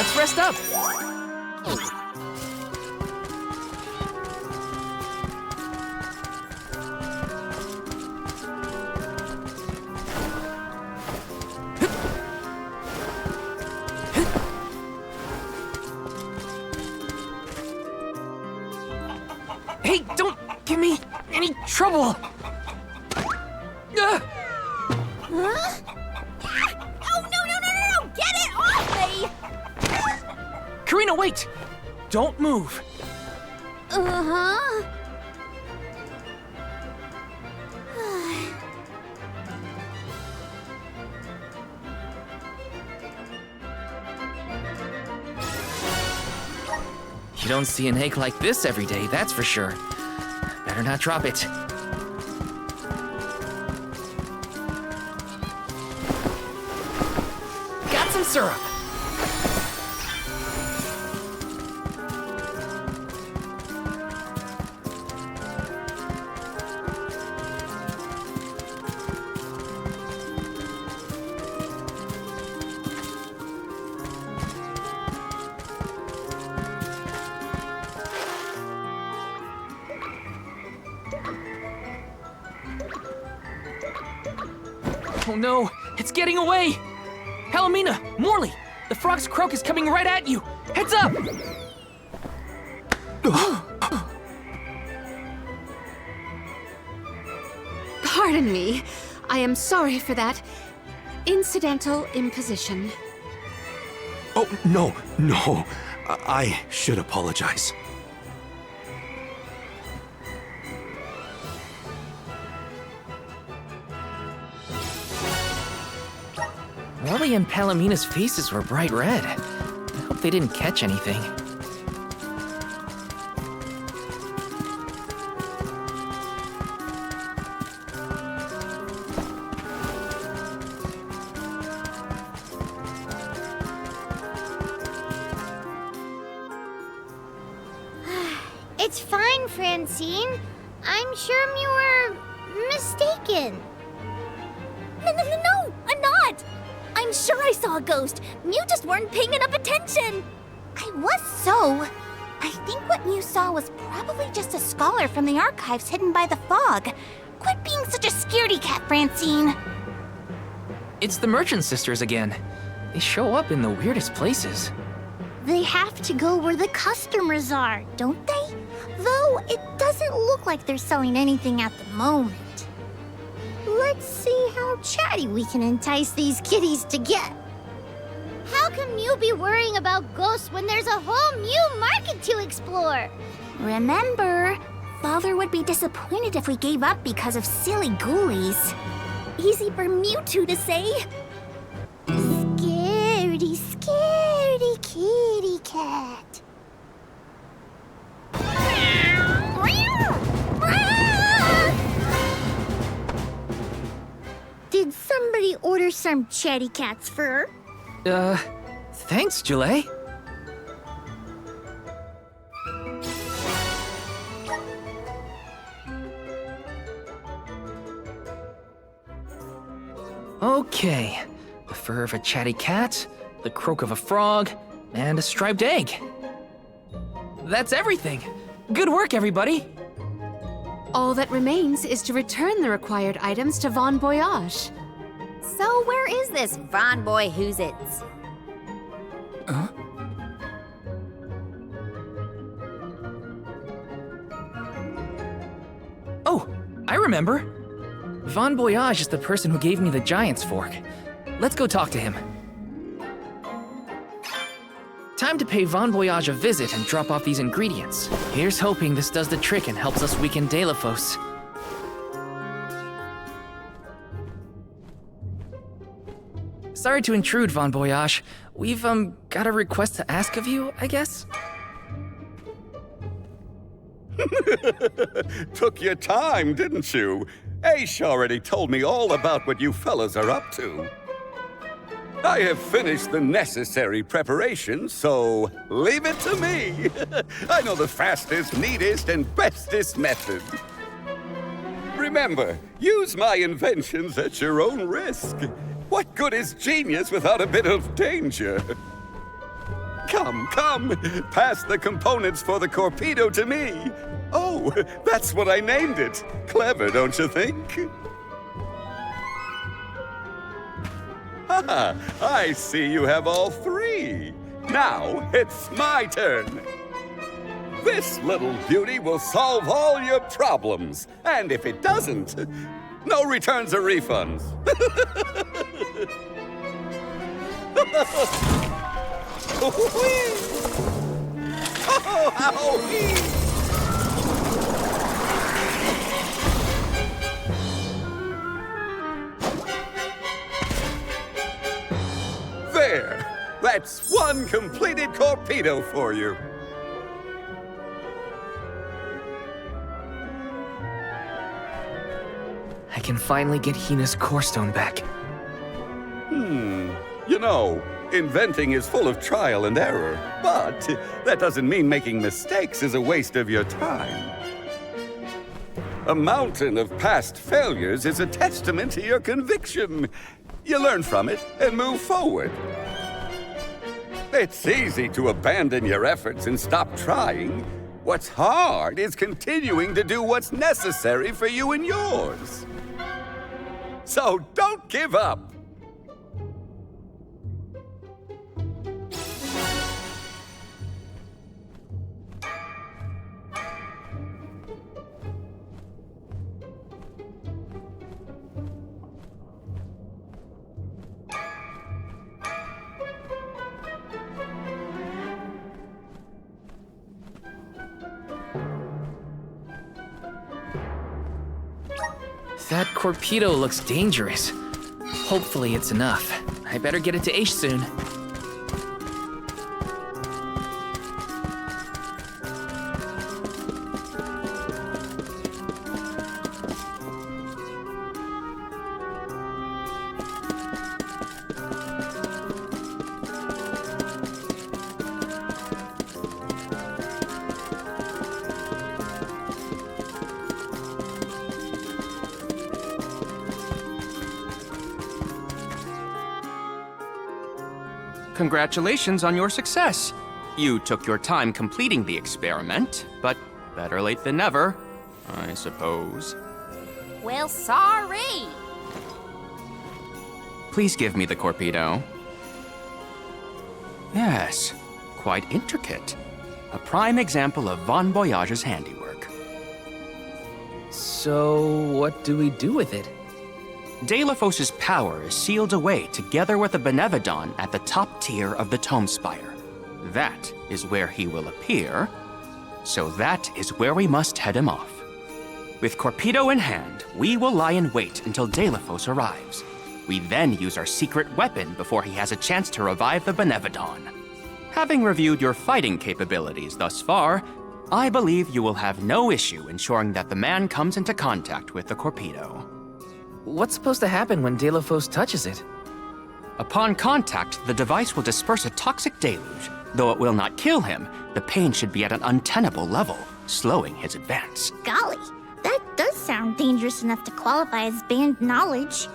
let's rest up. Hey, don't give me any trouble! Huh? Oh, no! Get it off me! Karina, wait! Don't move. Uh-huh. You don't see an egg like this every day, that's for sure. Better not drop it. Got some syrup. Oh no, it's getting away! Palomina, Morley, the frog's croak is coming right at you! Heads up! Pardon me. I am sorry for that incidental imposition. Oh, no. I should apologize. Morley and Palomina's faces were bright red. I hope they didn't catch anything. It's fine, Francine. I'm sure you were mistaken. No, I'm not. I'm sure I saw a ghost. You just weren't paying enough attention. I was so. I think what you saw was probably just a scholar from the archives hidden by the fog. Quit being such a scaredy cat, Francine. It's the Merchant Sisters again. They show up in the weirdest places. They have to go where the customers are, don't they? Though it doesn't look like they're selling anything at the moment. Let's see how chatty we can entice these kitties to get. How can you be worrying about ghosts when there's a whole new market to explore? Remember, Father would be disappointed if we gave up because of silly ghoulies. Easy for Mewtwo to say. Scaredy kitty cat. Did somebody order some chatty cat's fur? Thanks, Julie. Okay, the fur of a chatty cat, the croak of a frog, and a striped egg. That's everything. Good work, everybody. All that remains is to return the required items to Von Voyage. So where is this Von Boy Who's-Its? Huh? Oh, I remember. Von Voyage is the person who gave me the giant's fork. Let's go talk to him. Time to pay Von Voyage a visit and drop off these ingredients. Here's hoping this does the trick and helps us weaken Delafos. Sorry to intrude, Von Voyage. We've, got a request to ask of you, I guess? Took your time, didn't you? Ace already told me all about what you fellas are up to. I have finished the necessary preparations, so leave it to me. I know the fastest, neatest, and bestest method. Remember, use my inventions at your own risk. What good is genius without a bit of danger? Come, pass the components for the torpedo to me. Oh, that's what I named it. Clever, don't you think? Haha, I see you have all three. Now it's my turn. This little beauty will solve all your problems. And if it doesn't, no returns or refunds. There! That's one completed torpedo for you. I can finally get Hina's core stone back. You know, inventing is full of trial and error, but that doesn't mean making mistakes is a waste of your time. A mountain of past failures is a testament to your conviction. You learn from it and move forward. It's easy to abandon your efforts and stop trying. What's hard is continuing to do what's necessary for you and yours. So don't give up. That torpedo looks dangerous. Hopefully it's enough. I better get it to Aish soon. Congratulations on your success. You took your time completing the experiment, but better late than never, I suppose. Well, sorry. Please give me the torpedo. Yes, quite intricate. A prime example of Von Voyage's handiwork. So, what do we do with it? Delafos's power is sealed away together with the Benevodon at the top tier of the Tome Spire. That is where he will appear, so that is where we must head him off. With Torpedo in hand, we will lie in wait until Delafos arrives. We then use our secret weapon before he has a chance to revive the Benevodon. Having reviewed your fighting capabilities thus far, I believe you will have no issue ensuring that the man comes into contact with the Torpedo. What's supposed to happen when Delafos touches it? Upon contact, the device will disperse a toxic deluge. Though it will not kill him, the pain should be at an untenable level, slowing his advance. Golly, that does sound dangerous enough to qualify as banned knowledge.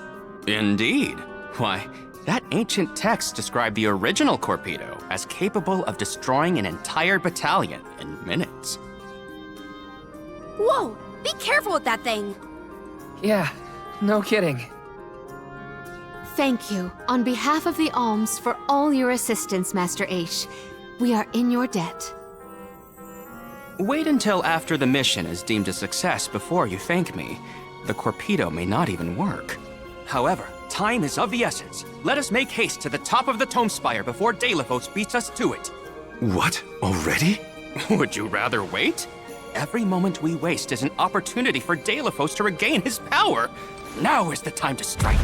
Indeed. Why, that ancient text described the original Torpedo as capable of destroying an entire battalion in minutes. Whoa, be careful with that thing. Yeah, no kidding. Thank you, on behalf of the Alms, for all your assistance, Master Aish. We are in your debt. Wait until after the mission is deemed a success before you thank me. The Torpedo may not even work. However, time is of the essence. Let us make haste to the top of the Tome Spire before Delafos beats us to it. What? Already? Would you rather wait? Every moment we waste is an opportunity for Delafos to regain his power. Now is the time to strike.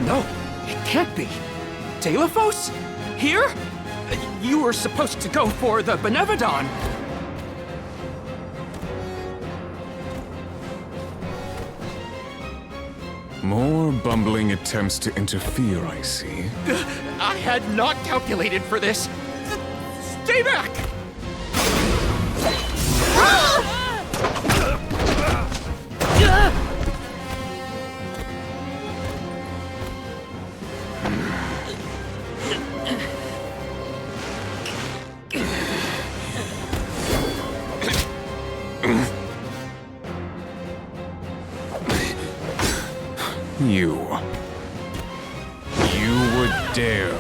No, it can't be. Delafos? Here? You were supposed to go for the Benevodon. More bumbling attempts to interfere, I see. I had not calculated for this. Stay back! you. You would dare.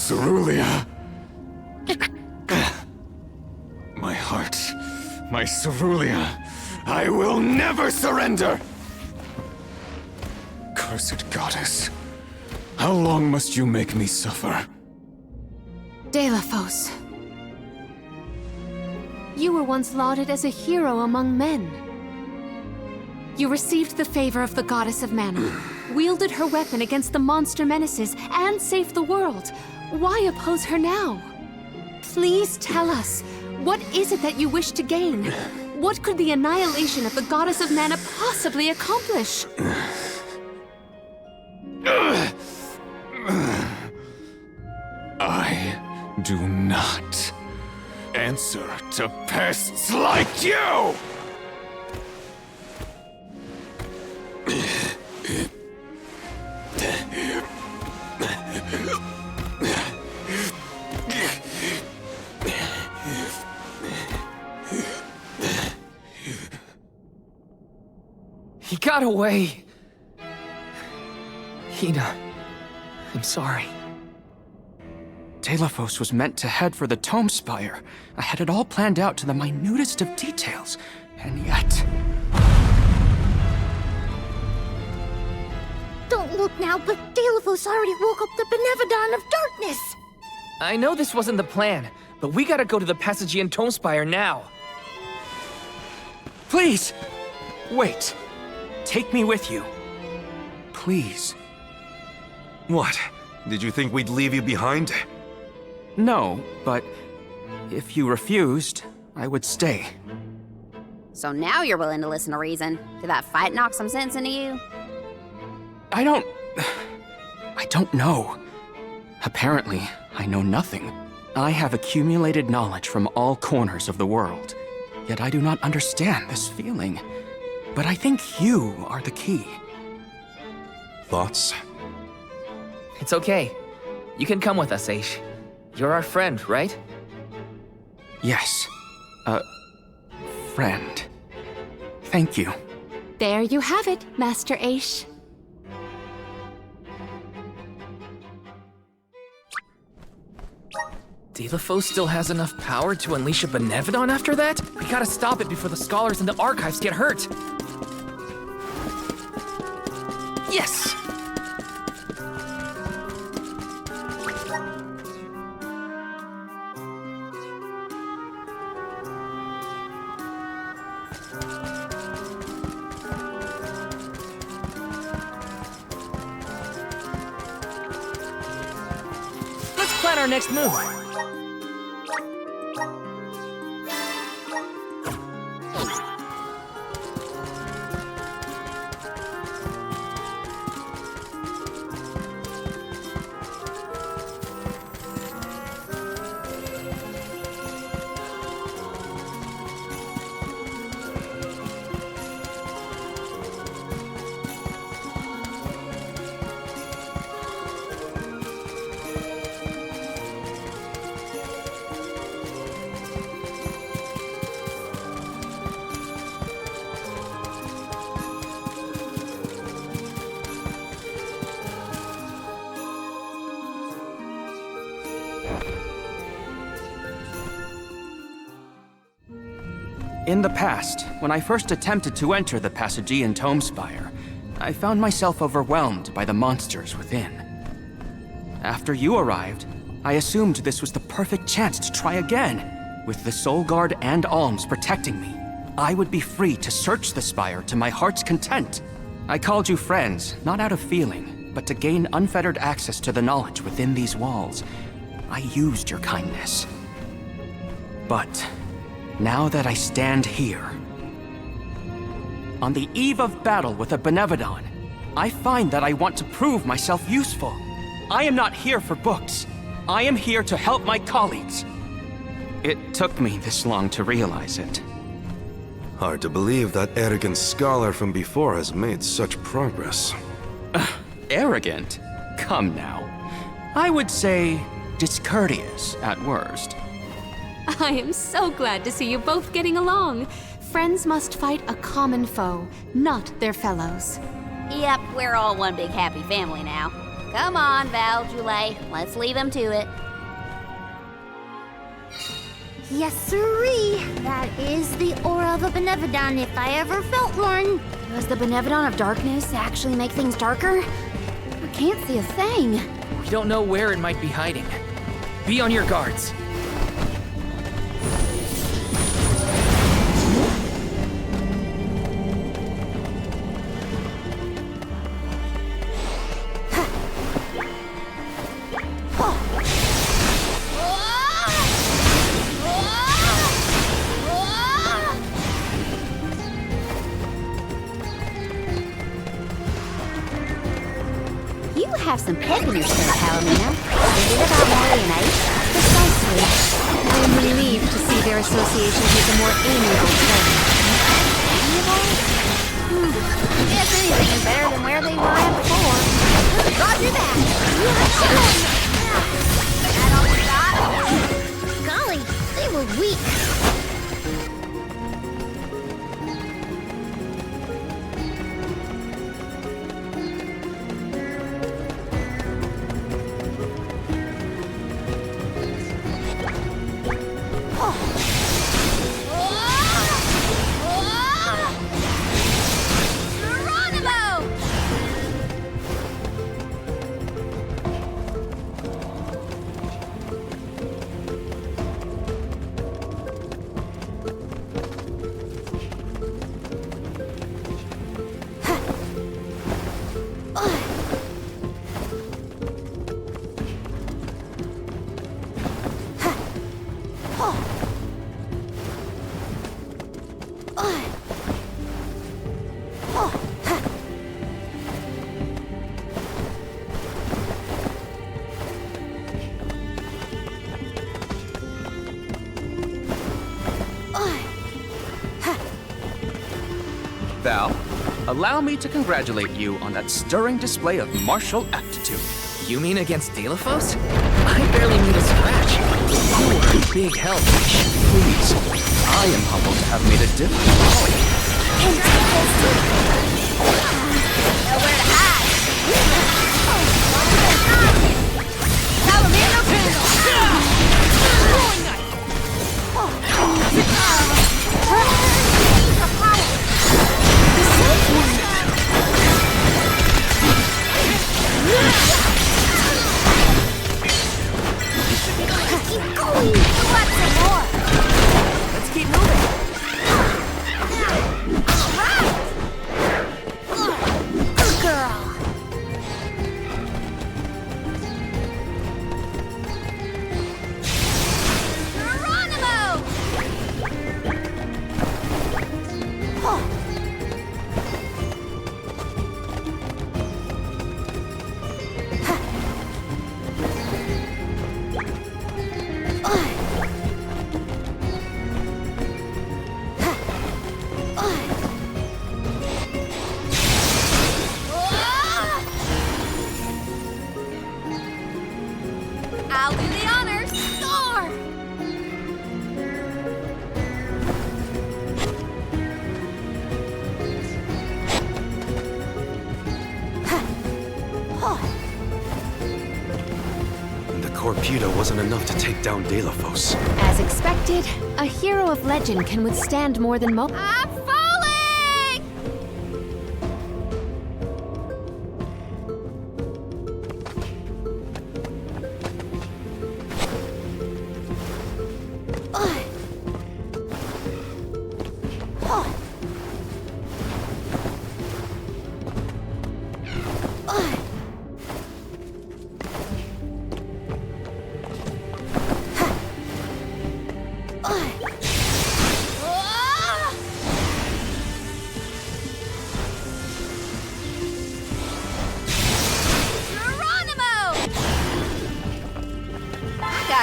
Cerulia. My heart. My Cerulia. I will never surrender! Cursed goddess. How long must you make me suffer? Delafos. You were once lauded as a hero among men. You received the favor of the goddess of mana, wielded her weapon against the monster menaces, and saved the world. Why oppose her now? Please tell us, what is it that you wish to gain? What could the annihilation of the goddess of mana possibly accomplish? I do not answer to pests like you! He got away. Hina, I'm sorry. Delafos was meant to head for the Tome Spire. I had it all planned out to the minutest of details, and yet... Don't look now, but Delafos already woke up the Benevodon of Darkness! I know this wasn't the plan, but we gotta go to the Passagean Tome Spire now. Please! Wait. Take me with you. Please. What? Did you think we'd leave you behind? No, but if you refused, I would stay. So now you're willing to listen to reason. Did that fight knock some sense into you? I don't know. Apparently, I know nothing. I have accumulated knowledge from all corners of the world. Yet I do not understand this feeling. But I think you are the key. Thoughts? It's okay. You can come with us, Aish. You're our friend, right? Yes. Friend. Thank you. There you have it, Master Aish. Delafos still has enough power to unleash a Benevodon after that? We gotta stop it before the scholars in the archives get hurt. Yes! Let's plan our next move. In the past, when I first attempted to enter the Passagean Tome Spire, I found myself overwhelmed by the monsters within. After you arrived, I assumed this was the perfect chance to try again. With the Soul Guard and Alms protecting me, I would be free to search the Spire to my heart's content. I called you friends, not out of feeling, but to gain unfettered access to the knowledge within these walls. I used your kindness. But now that I stand here, on the eve of battle with a Benevodon, I find that I want to prove myself useful. I am not here for books. I am here to help my colleagues. It took me this long to realize it. Hard to believe that arrogant scholar from before has made such progress. Arrogant? Come now. I would say discourteous at worst. I am so glad to see you both getting along. Friends must fight a common foe, not their fellows. Yep, we're all one big happy family now. Come on, Val, Julie, let's leave him to it. Yes, sirree. That is the aura of a Benevodon if I ever felt one. Does the Benevodon of Darkness actually make things darker? I can't see a thing. We don't know where it might be hiding. Be on your guards. You have some pep in your step, Palomino. Is it about Mori and Ace? Precisely. I am relieved to see their association take a more amiable turn. Guess anything is better than where they were at before. Roger that. That all we got? Golly, they were weak. Val, allow me to congratulate you on that stirring display of martial aptitude. You mean against Delafos? I barely made a scratch. You were a big help. Please, I am humbled to have made a difference. Nowhere to hide. Palomino Keep going. Let's some more. Let's keep moving. Good girl. I'll do the honors. Score! The Corpita wasn't enough to take down Delafos. As expected, a hero of legend can withstand more than most. I'm falling!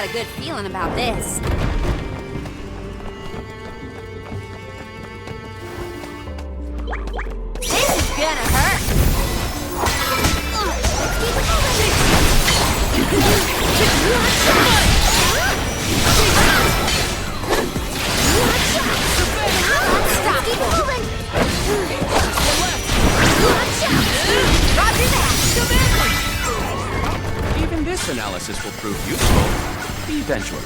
got a good feeling about this. This is gonna hurt. Roger that. Even this analysis will prove useful. Eventually.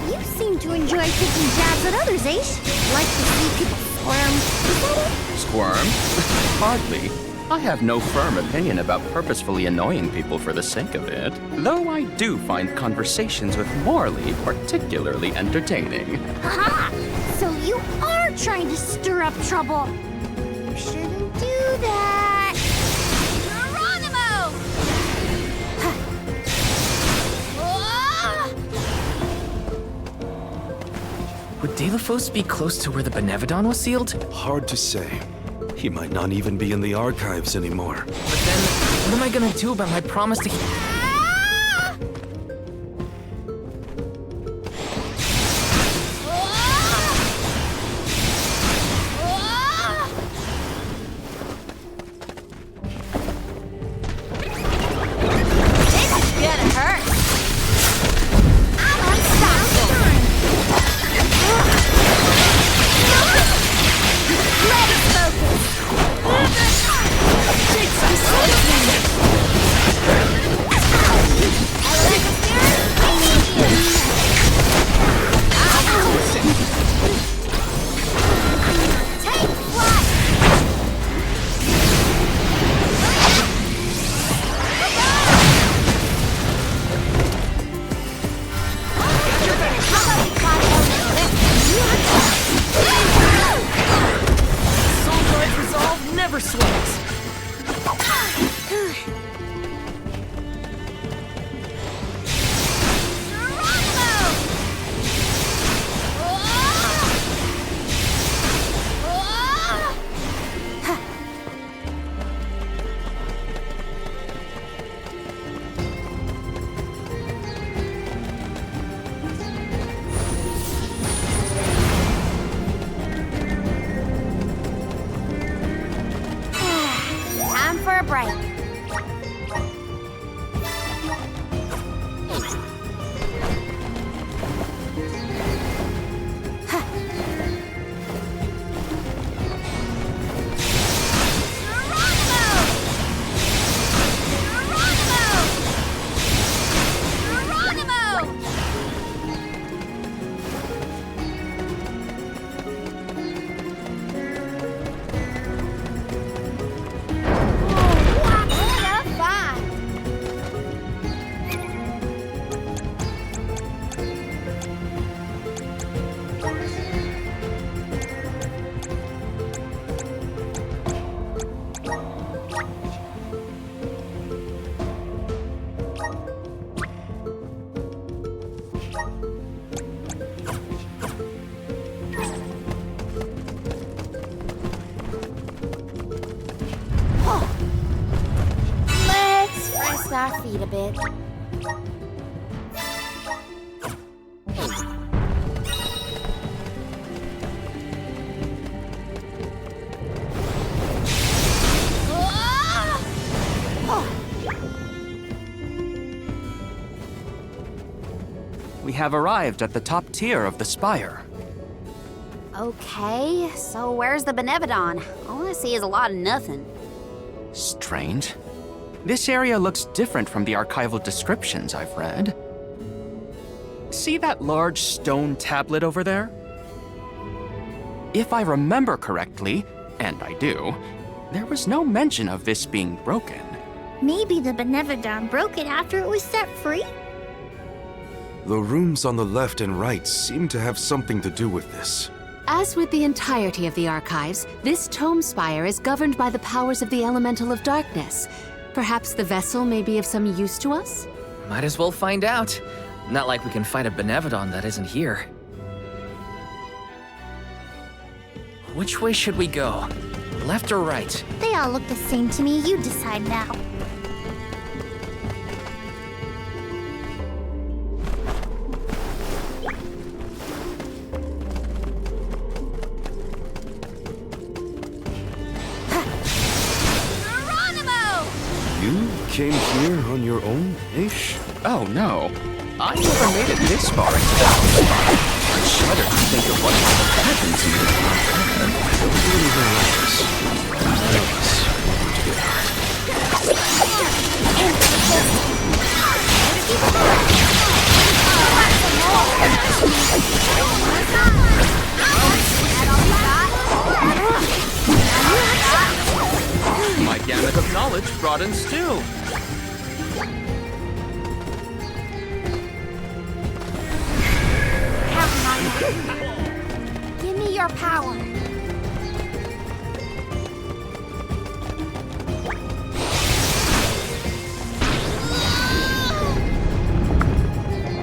You seem to enjoy taking jabs at others, Ace. Like to see people squirm. Is that it? Squirm? Hardly. I have no firm opinion about purposefully annoying people for the sake of it, though I do find conversations with Morley particularly entertaining. Aha! So you are trying to stir up trouble. You shouldn't do that. Geronimo! Would Delophos be close to where the Benevodon was sealed? Hard to say. He might not even be in the archives anymore. But then, what am I gonna do about my promise to... This is gonna hurt. I'm unstoppable. Let us focus. Take some Take flight. Soul Guard's resolve never swings! Time for a break. Let's rest our feet a bit. We have arrived at the top tier of the spire. Okay, so where's the Benevodon? All I see is a lot of nothing. Strange. This area looks different from the archival descriptions I've read. See that large stone tablet over there? if I remember correctly, and I do, there was no mention of this being broken. Maybe the Benevodon broke it after it was set free? The rooms on the left and right seem to have something to do with this. As with the entirety of the archives, this tome spire is governed by the powers of the Elemental of Darkness. Perhaps the vessel may be of some use to us? Might as well find out. Not like we can find a Benevodon that isn't here. Which way should we go? Left or right? They all look the same to me. You decide now. You came here on your own, Aish? Oh no, I never made it this far into the spire. I shudder to think of what would have happened to me. Don't do anything like this. Please. My gamut of knowledge broadens too. Give me your power.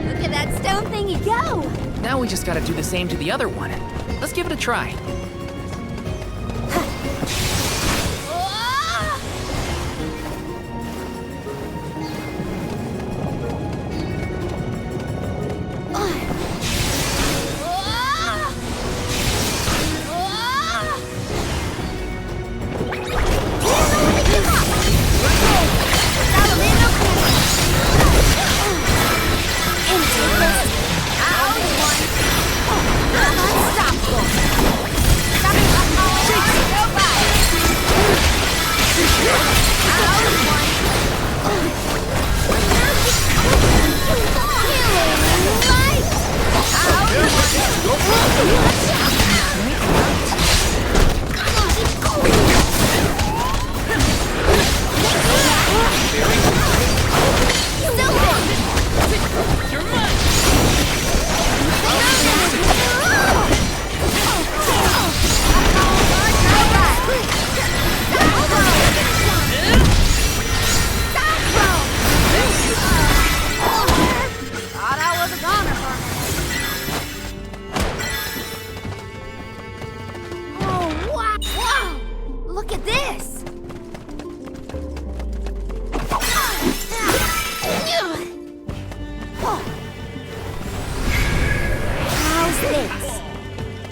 Look at that stone thingy go! Now we just gotta do the same to the other one. Let's give it a try.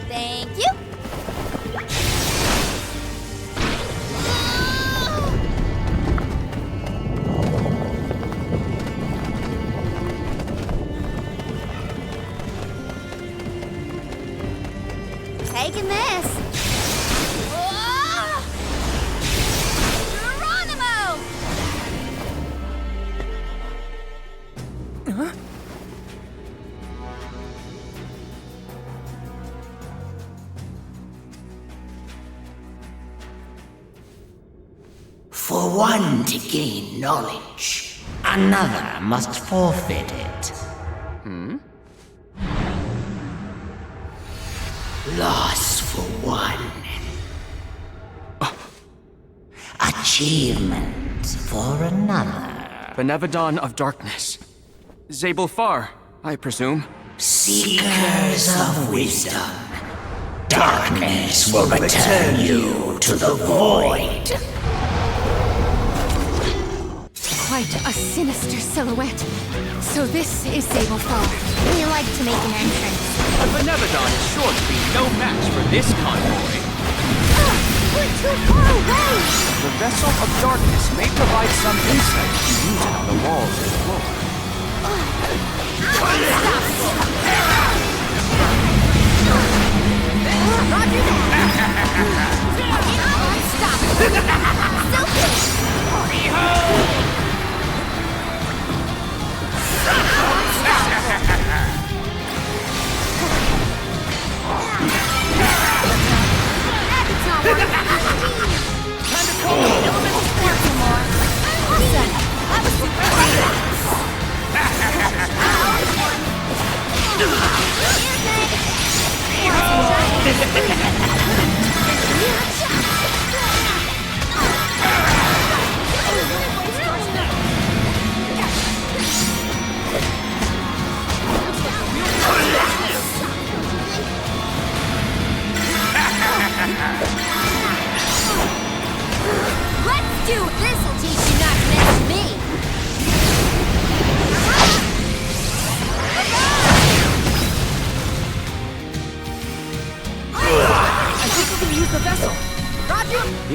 Thank you. Taking this. Whoa! Geronimo! For one to gain knowledge, another must forfeit it. Loss for one. Achievement for another. Benevodon of Darkness. Zabel Far, I presume. Seekers of wisdom, darkness will return you to the void. Quite a sinister silhouette. So this is Zabel Far. We like to make an entrance. A Benevodon is sure to be no match for this convoy. We're too far away! The Vessel of Darkness may provide some insight to use it on the walls and floor. Roger that! Unstoppable!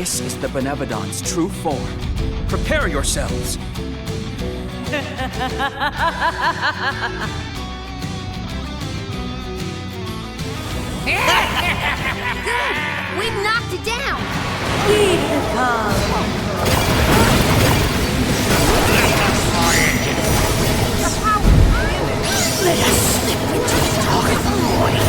This is the Benevodon's true form. Prepare yourselves. We've knocked it down! Let us slip into the dark void.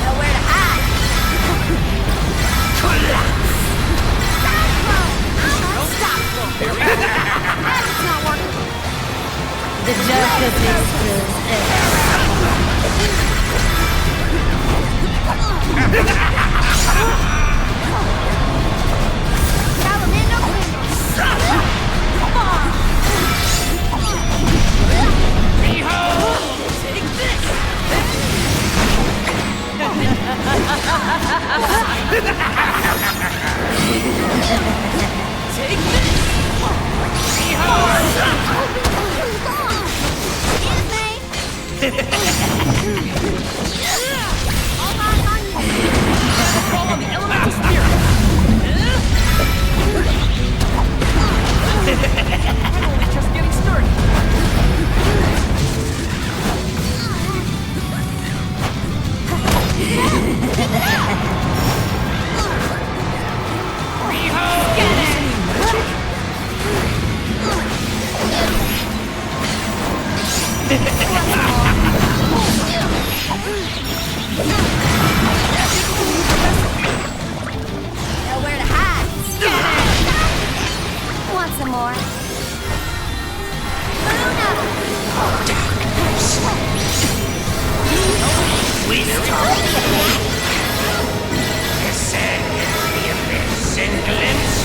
Nowhere to hide. It's not working. The darker this Nowhere to hide. Want some more? Descend into the abyss and glimpse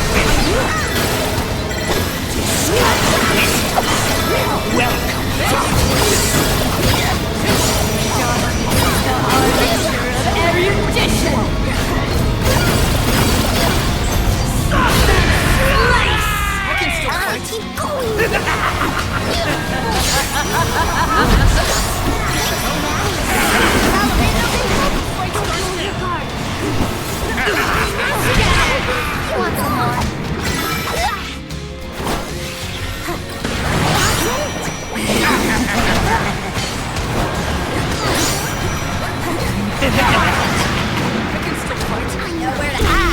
Nowhere to hide.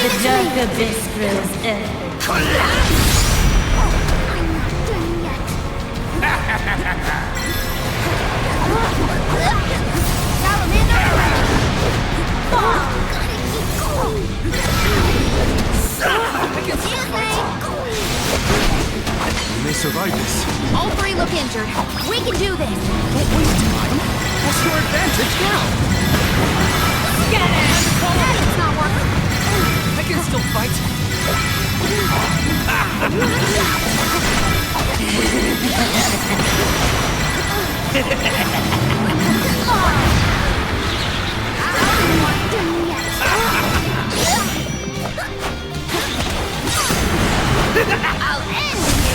The dark abyss grows earth. We may survive this. All three look injured. We can do this. Don't waste time. What's your advantage now? It's not working. I can still fight. I'll end you.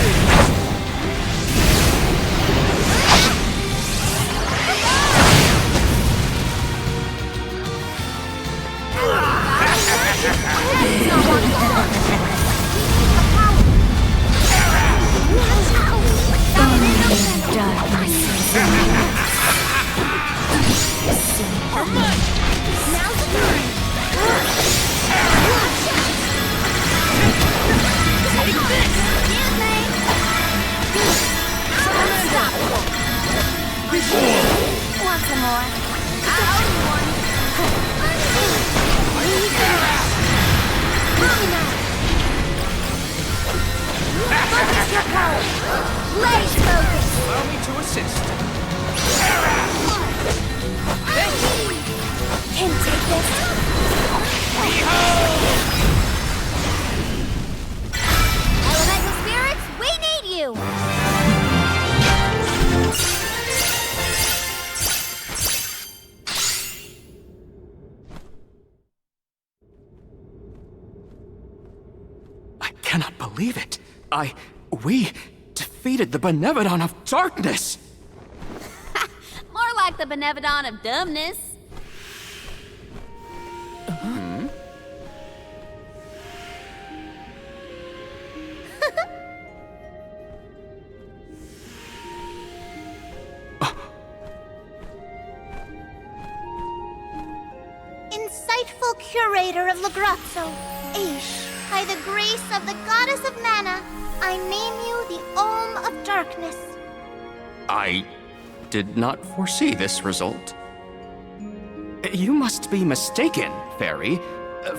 your power! Blaze focus! Allow me to assist. Can take this. Elemental spirits, we need you! I cannot believe it. We defeated the Benevodon of Darkness! More like the Benevodon of dumbness. Insightful curator of Lagrazzo, Aish, by the grace of the goddess of mana, I name you the Olm of Darkness. I did not foresee this result. You must be mistaken, Fairy,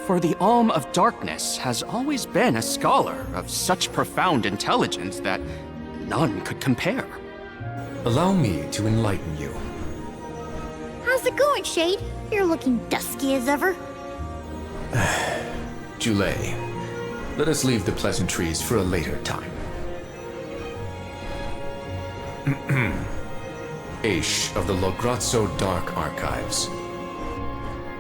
for the Olm of Darkness has always been a scholar of such profound intelligence that none could compare. Allow me to enlighten you. How's it going, Shade? You're looking dusky as ever. Julay, let us leave the pleasantries for a later time. Aish of the Lograzzo Dark Archives.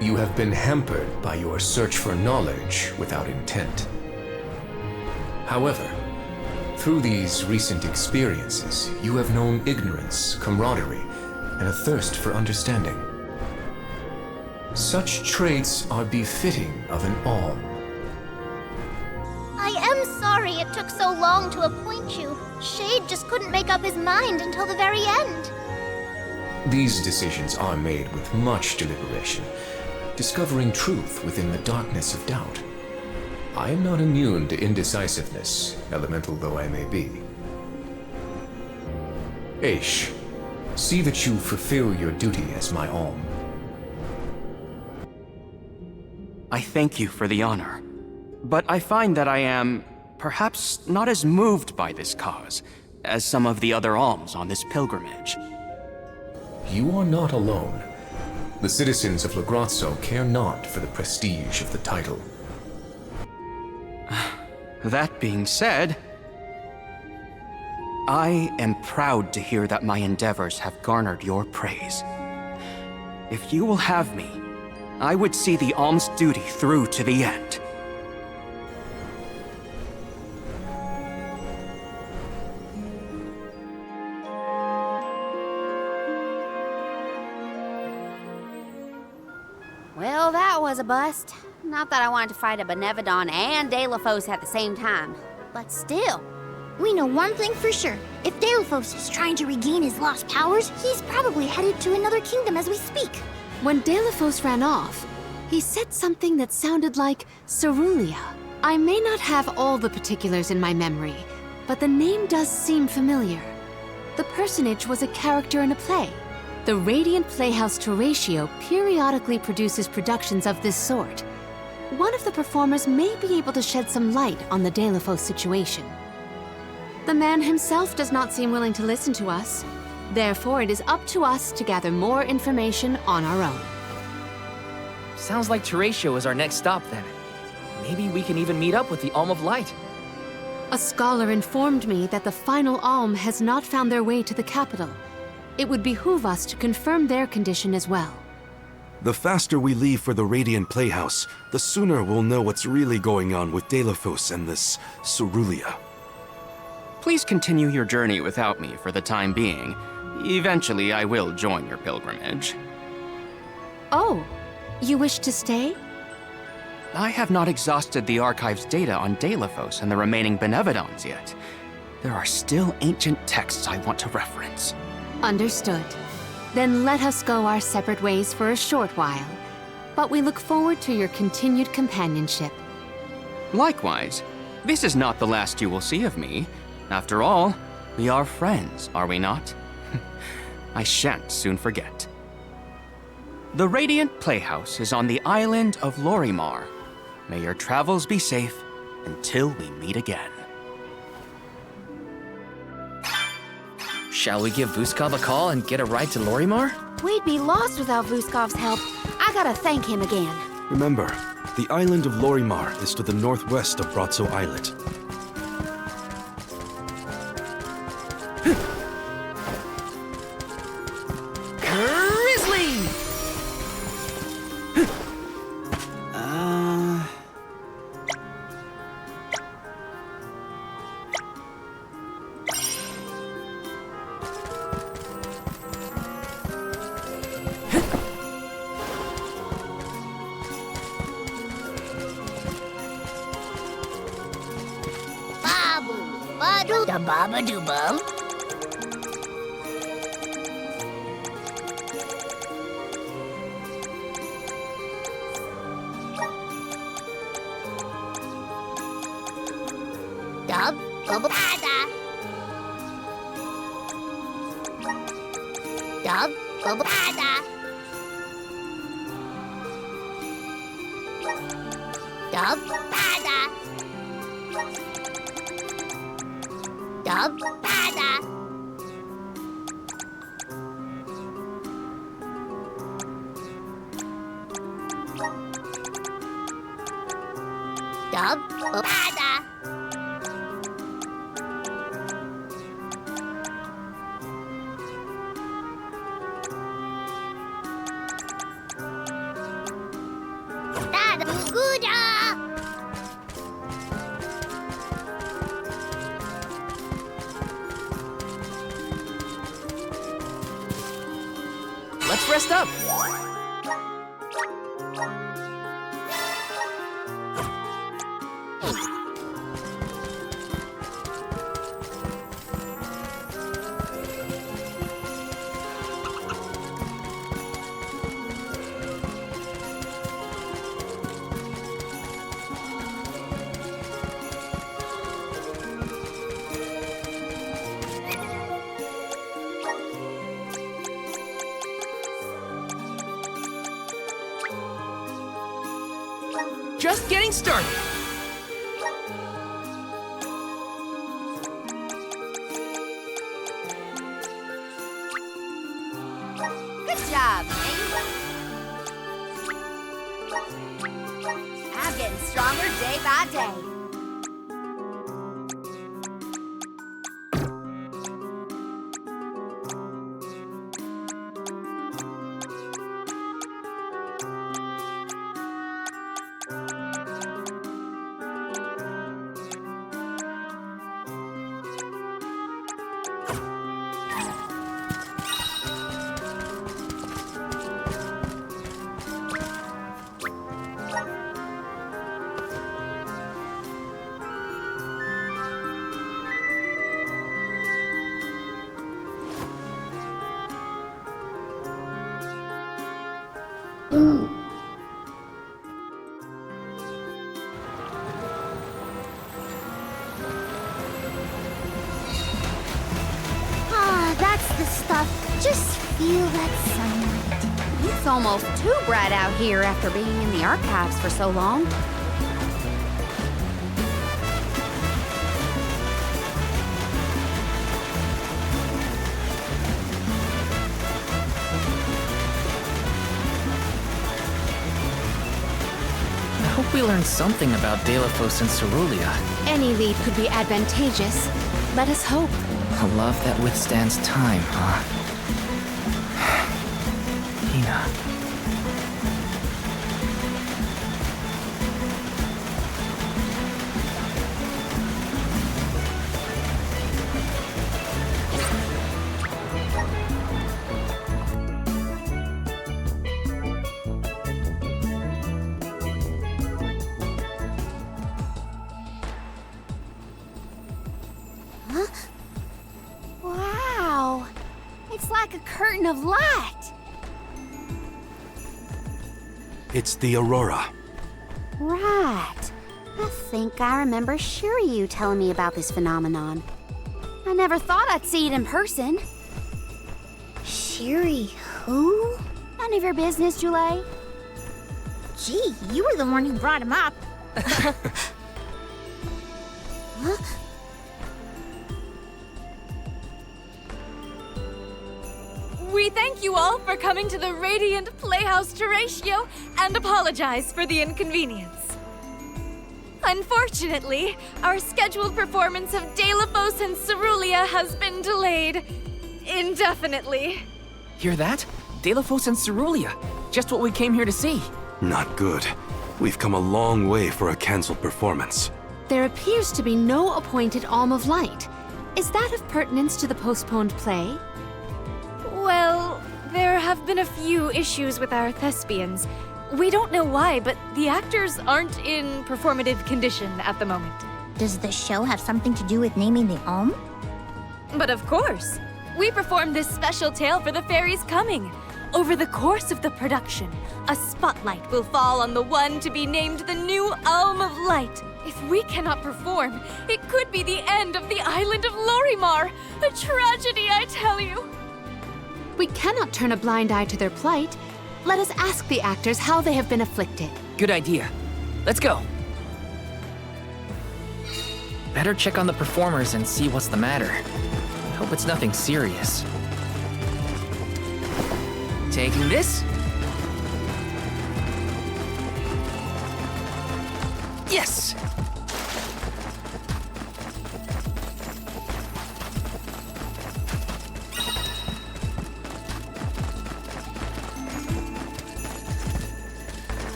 You have been hampered by your search for knowledge without intent. However, through these recent experiences, you have known ignorance, camaraderie, and a thirst for understanding. Such traits are befitting of an Olm. I am sorry it took so long to appoint you. Shade just couldn't make up his mind until the very end. These decisions are made with much deliberation, discovering truth within the darkness of doubt. I am not immune to indecisiveness, elemental though I may be. Aish, see that you fulfill your duty as my Olm. I thank you for the honor, but I find that I am perhaps not as moved by this cause as some of the other alms on this pilgrimage. You are not alone. The citizens of Lagrazzo care not for the prestige of the title. That being said, I am proud to hear that my endeavors have garnered your praise. If you will have me, I would see the alms duty through to the end. Well, that was a bust. Not that I wanted to fight a Benevodon and Delafos at the same time, but still. We know one thing for sure. If Delphos is trying to regain his lost powers, he's probably headed to another kingdom as we speak. When Delafos ran off, he said something that sounded like Cerulia. I may not have all the particulars in my memory, but the name does seem familiar. The personage was a character in a play. The Radiant Playhouse Teratio periodically produces productions of this sort. One of the performers may be able to shed some light on the Delafos situation. The man himself does not seem willing to listen to us. Therefore, it is up to us to gather more information on our own. Sounds like Teratio is our next stop then. Maybe we can even meet up with the Alm of Light. A scholar informed me that the final Alm has not found their way to the capital. It would behoove us to confirm their condition as well. The faster we leave for the Radiant Playhouse, the sooner we'll know what's really going on with Delafos and this Cerulia. Please continue your journey without me for the time being. Eventually, I will join your pilgrimage. Oh, you wish to stay? I have not exhausted the archive's data on Delafos and the remaining Benevodons yet. There are still ancient texts I want to reference. Understood. Then let us go our separate ways for a short while. But we look forward to your continued companionship. Likewise, this is not the last you will see of me. After all, we are friends, are we not? I shan't soon forget. The Radiant Playhouse is on the island of Lorimar. May your travels be safe until we meet again. Shall we give Vuskov a call and get a ride to Lorimar? We'd be lost without Vuskov's help. I gotta thank him again. Remember, the island of Lorimar is to the northwest of Bratzo Islet. Grizzly! Babu, badu da baba do bum. Dub, bubba bada. Dub, bubba bada. Dub, bada. Dub, bada. Dub, bada. Dada, guda. Let's rest up. Just getting started. Good job, Ava. I'm getting stronger day by day. Ah, that's the stuff. Just feel that sunlight. It's almost too bright out here after being in the archives for so long. I hope we learned something about Delafos and Cerulean. Any lead could be advantageous. Let us hope. A love that withstands time, huh? Hina. Wow. It's like a curtain of light. It's the Aurora. Right. I think I remember Shiryu telling me about this phenomenon. I never thought I'd see it in person. Shiri, who? None of your business, Jule. Gee, you were the one who brought him up. Huh? thank you all for coming to the Radiant Playhouse Terratio and apologize for the inconvenience. Unfortunately, our scheduled performance of Delafos and Cerulia has been delayed indefinitely. Hear that? Delafos and Cerulia. Just what we came here to see. Not good. We've come a long way for a cancelled performance. There appears to be no appointed Alm of Light. Is that of pertinence to the postponed play? Well, there have been a few issues with our thespians. We don't know why, but the actors aren't in performative condition at the moment. Does the show have something to do with naming the Alm? But of course, we performed this special tale for the fairies coming. Over the course of the production, a spotlight will fall on the one to be named the new Alm of Light. If we cannot perform, it could be the end of the island of Lorimar. A tragedy, I tell you. We cannot turn a blind eye to their plight. Let us ask the actors how they have been afflicted. Good idea. Let's go. Better check on the performers and see what's the matter. I hope it's nothing serious. Taking this? Yes!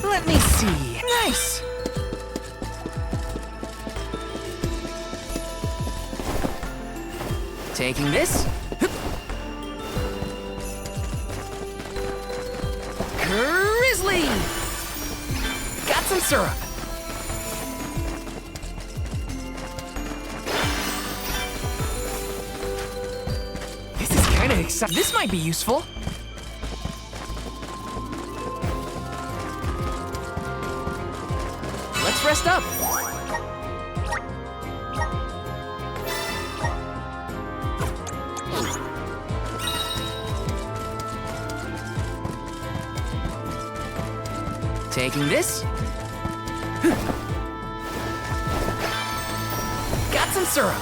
Let me see. Nice! Taking this. Grizzly! Got some syrup. This is kinda exciting. This might be useful. Let's rest up. Taking this. Got some syrup.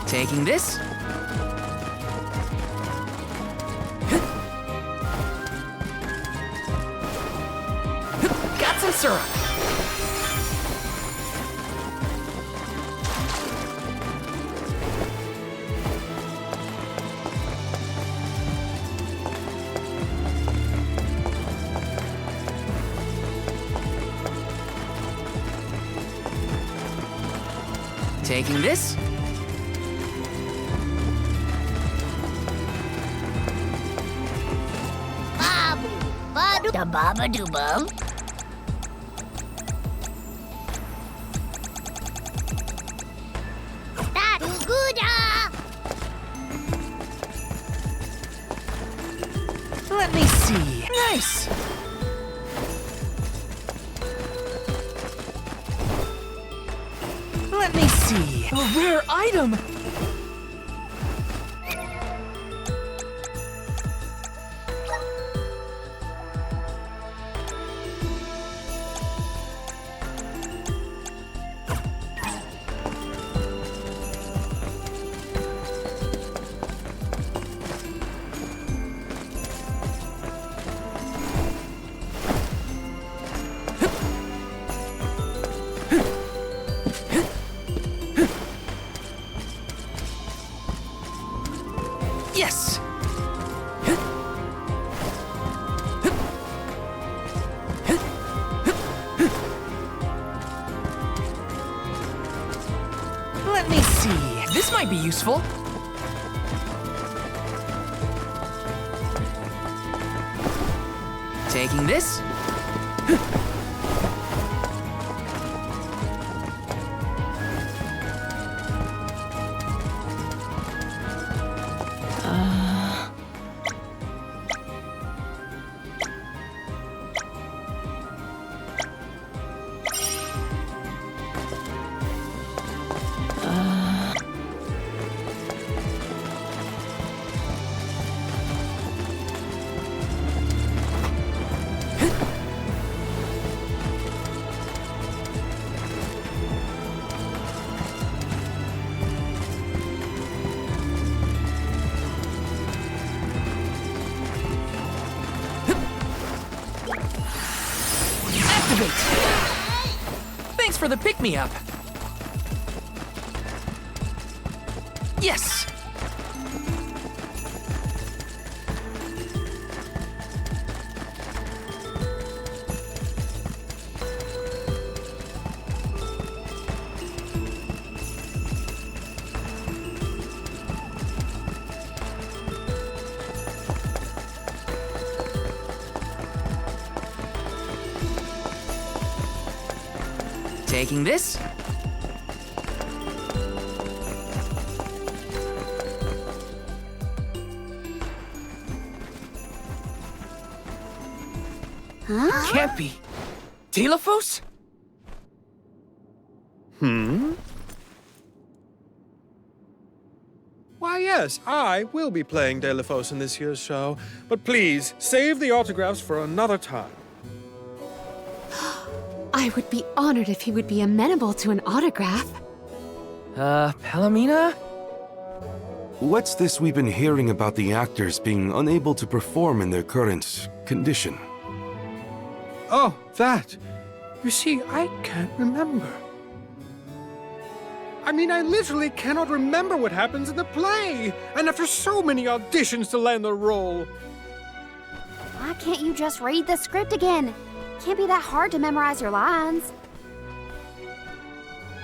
Taking this. Got some syrup. Taking this. Babu, badu, da baba do bum. That's good. Let me see. Nice. Let me see. A rare item. Yes! Let me see. This might be useful. Taking this. Activate! Thanks for the pick-me-up. Yes! Taking this. Huh? Can't be. Telephos? Why, yes, I will be playing Delphos in this year's show, but please, save the autographs for another time. I would be honored if he would be amenable to an autograph. Palomina? What's this we've been hearing about the actors being unable to perform in their current condition? Oh, that. You see, I can't remember. I mean, I literally cannot remember what happens in the play, and after so many auditions to land the role. Why can't you just read the script again? Can't be that hard to memorize your lines.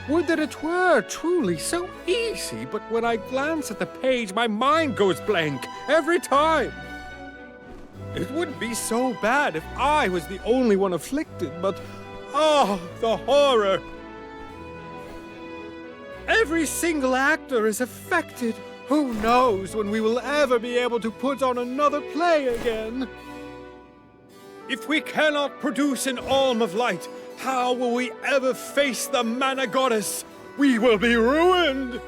Would that it were truly so easy, but when I glance at the page, my mind goes blank every time. It wouldn't be so bad if I was the only one afflicted, but oh, the horror! Every single actor is affected. Who knows when we will ever be able to put on another play again? If we cannot produce an Alm of Light, how will we ever face the Mana Goddess? We will be ruined!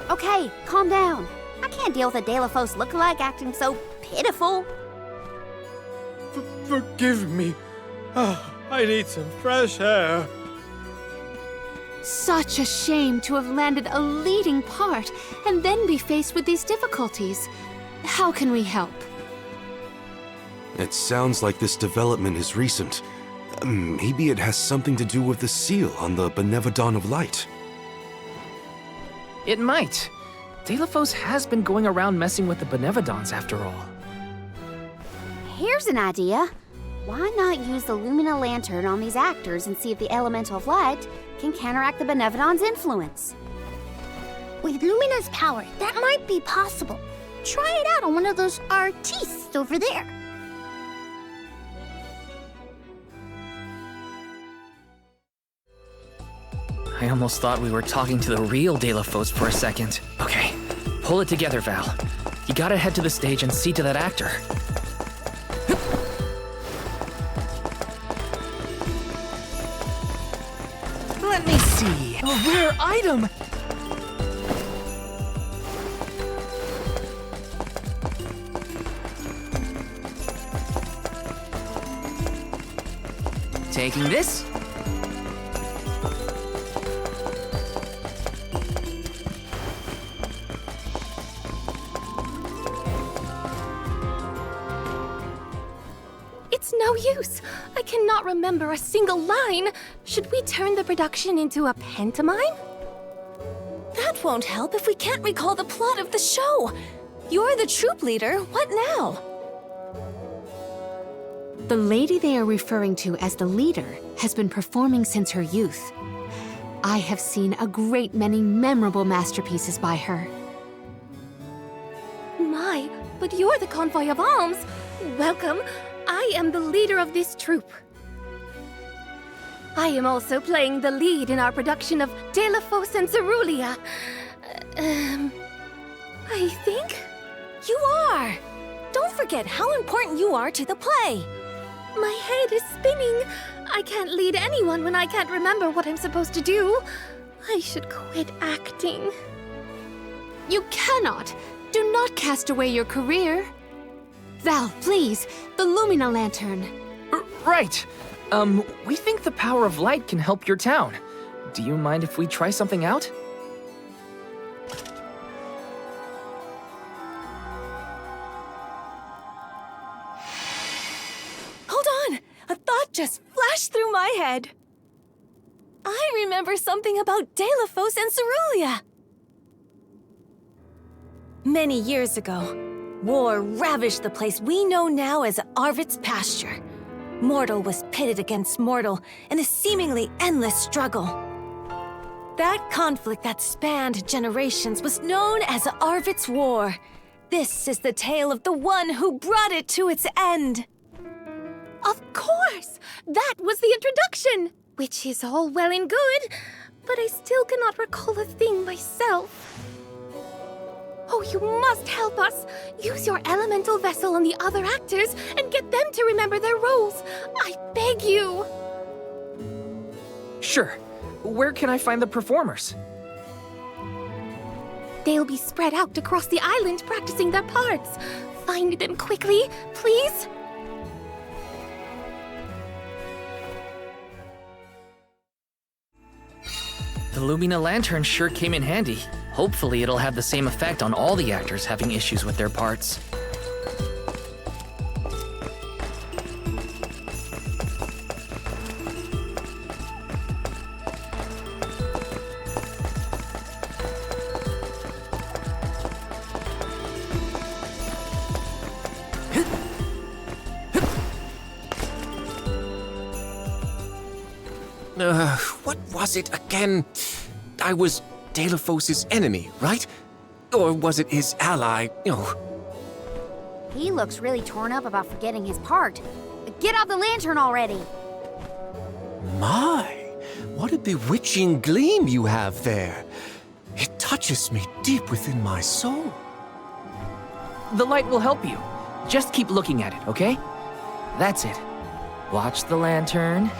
Okay, calm down. I can't deal with a Delphos lookalike acting so pitiful. Forgive me. Oh, I need some fresh air. Such a shame to have landed a leading part and then be faced with these difficulties. How can we help? It sounds like this development is recent. Maybe it has something to do with the seal on the Benevodon of Light. It might. Telephos has been going around messing with the Benevodons after all. Here's an idea. Why not use the Lumina Lantern on these actors and see if the Elemental of Light can counteract the Benevodon's influence? With Lumina's power, that might be possible. Try it out on one of those artistes over there. I almost thought we were talking to the real Telephos for a second. Okay, pull it together, Val. You gotta head to the stage and see to that actor. Let me see. A rare item! Taking this. It's no use. I cannot remember a single line. Should we turn the production into a pantomime? That won't help if we can't recall the plot of the show. You're the troop leader. What now? The lady they are referring to as the leader has been performing since her youth. I have seen a great many memorable masterpieces by her. My, but you're the convoy of alms. Welcome. I am the leader of this troupe. I am also playing the lead in our production of Telephos and Cerulean. I think you are. Don't forget how important you are to the play. My head is spinning. I can't lead anyone when I can't remember what I'm supposed to do. I should quit acting. You cannot! Do not cast away your career. Val, please, the Lumina Lantern. Right. We think the power of light can help your town. Do you mind if we try something out? Hold on! A thought just flashed through my head. I remember something about Deilephos and Cerulia. Many years ago, war ravaged the place we know now as Arvid's pasture. Mortal was pitted against mortal in a seemingly endless struggle. That conflict that spanned generations was known as Arvid's War. This is the tale of the one who brought it to its end. Of course! That was the introduction! Which is all well and good, but I still cannot recall a thing myself. Oh, you must help us! Use your elemental vessel on the other actors and get them to remember their roles. I beg you! Sure. Where can I find the performers? They'll be spread out across the island practicing their parts. Find them quickly, please. The Lumina Lantern sure came in handy. Hopefully it'll have the same effect on all the actors having issues with their parts. What was it again? I was Deilephos' enemy, right? Or was it his ally? He looks really torn up about forgetting his part. Get out the lantern already! My, what a bewitching gleam you have there. It touches me deep within my soul. The light will help you. Just keep looking at it, okay? That's it. Watch the lantern.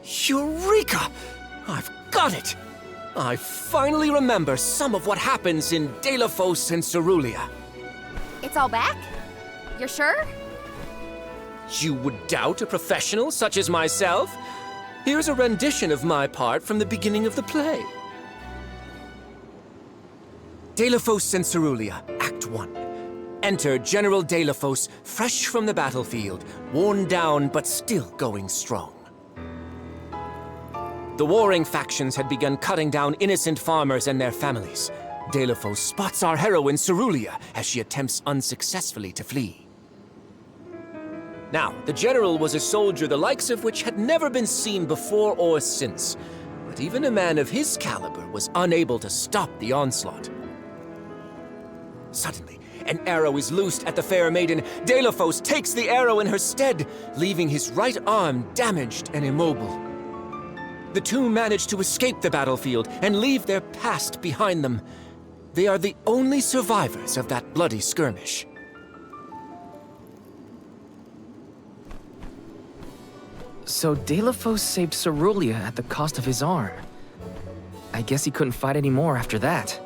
Eureka! I've got it! I finally remember some of what happens in Deilephos and Cerulia. It's all back? You're sure? You would doubt a professional such as myself? Here's a rendition of my part from the beginning of the play. Deilephos and Cerulia, Act 1. Enter General Deilephos, fresh from the battlefield, worn down but still going strong. The warring factions had begun cutting down innocent farmers and their families. Deilephos spots our heroine Cerulia as she attempts unsuccessfully to flee. Now, the general was a soldier the likes of which had never been seen before or since, but even a man of his caliber was unable to stop the onslaught. Suddenly, an arrow is loosed at the fair maiden. Deilephos takes the arrow in her stead, leaving his right arm damaged and immobile. The two manage to escape the battlefield and leave their past behind them. They are the only survivors of that bloody skirmish. So Deilephos saved Cerulia at the cost of his arm. I guess he couldn't fight anymore after that.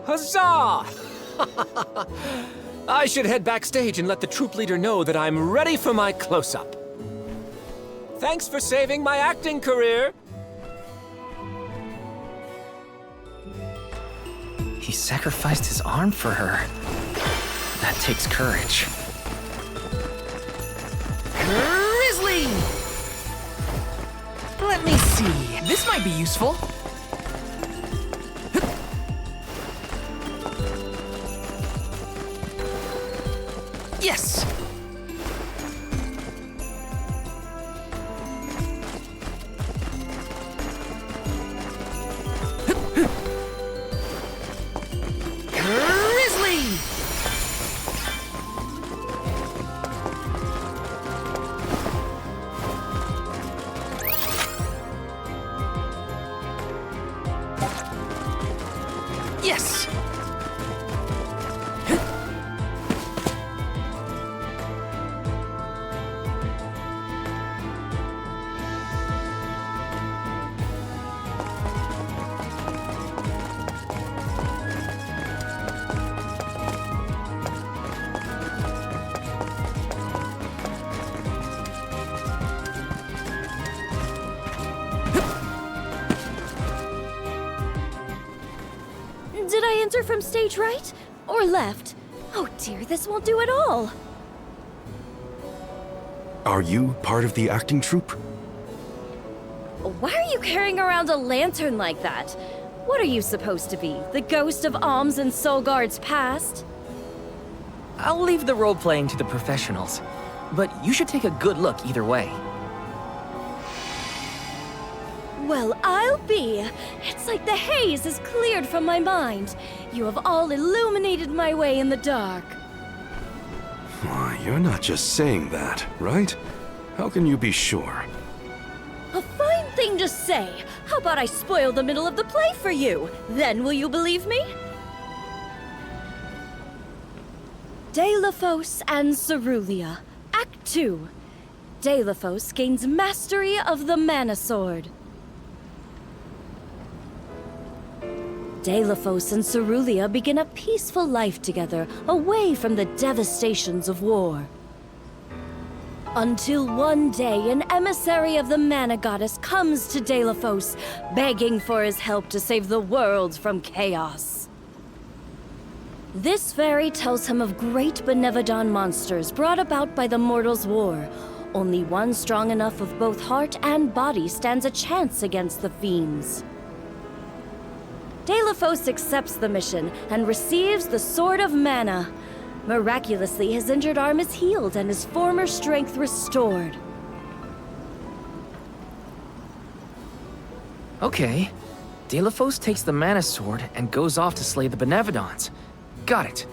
Huzzah! I should head backstage and let the troop leader know that I'm ready for my close-up. Thanks for saving my acting career. He sacrificed his arm for her. That takes courage. Grizzly! Let me see. This might be useful. Yes! Yes! Did I enter from stage right or left? Oh dear, this won't do at all. Are you part of the acting troupe? Why are you carrying around a lantern like that? What are you supposed to be? The ghost of Alms and Solgard's past? I'll leave the role-playing to the professionals, but you should take a good look either way. Well, I'll be. It's like the haze is cleared from my mind. You have all illuminated my way in the dark. Why, you're not just saying that, right? How can you be sure? A fine thing to say. How about I spoil the middle of the play for you? Then will you believe me? Delophos and Cerulia, Act 2. Delophos gains mastery of the Mana Sword. Delophos and Cerulia begin a peaceful life together, away from the devastations of war. Until one day, an emissary of the Mana Goddess comes to Delophos, begging for his help to save the world from chaos. This fairy tells him of great Benevodon monsters brought about by the Mortals' War. Only one strong enough of both heart and body stands a chance against the fiends. Delophos accepts the mission and receives the Sword of Mana. Miraculously, his injured arm is healed and his former strength restored. Okay. Delophos takes the Mana Sword and goes off to slay the Benevodons. Got it.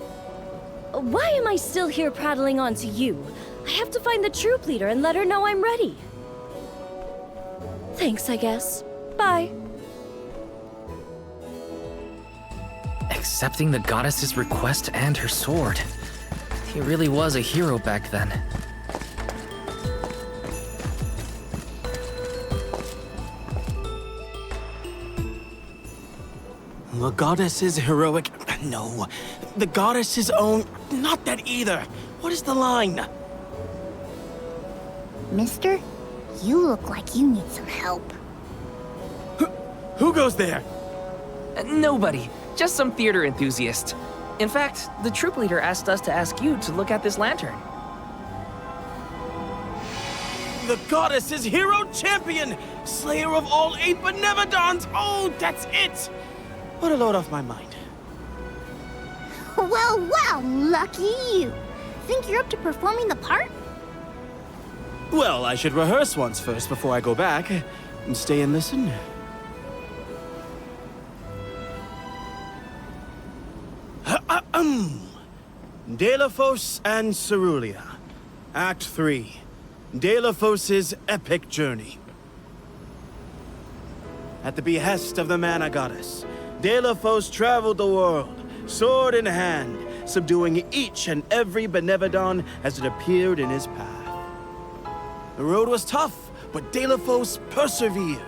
Why am I still here prattling on to you? I have to find the troop leader and let her know I'm ready. Thanks, I guess. Bye. Accepting the goddess's request and her sword. He really was a hero back then. The goddess's heroic... No. The goddess's own... Not that either. What is the line? Mister, you look like you need some help. Who goes there? Nobody. Just some theater enthusiast. In fact, the troop leader asked us to ask you to look at this lantern. The goddess's hero champion! Slayer of all 8 Benevodons! Oh, that's it! What a load off my mind. Well, well, lucky you. Think you're up to performing the part? Well, I should rehearse once first before I go back. And stay and listen. Delophos and Cerulia. Act 3. Delophos' epic journey. At the behest of the Mana Goddess, Delophos traveled the world, sword in hand, subduing each and every Benevodon as it appeared in his path. The road was tough, but Delophos persevered.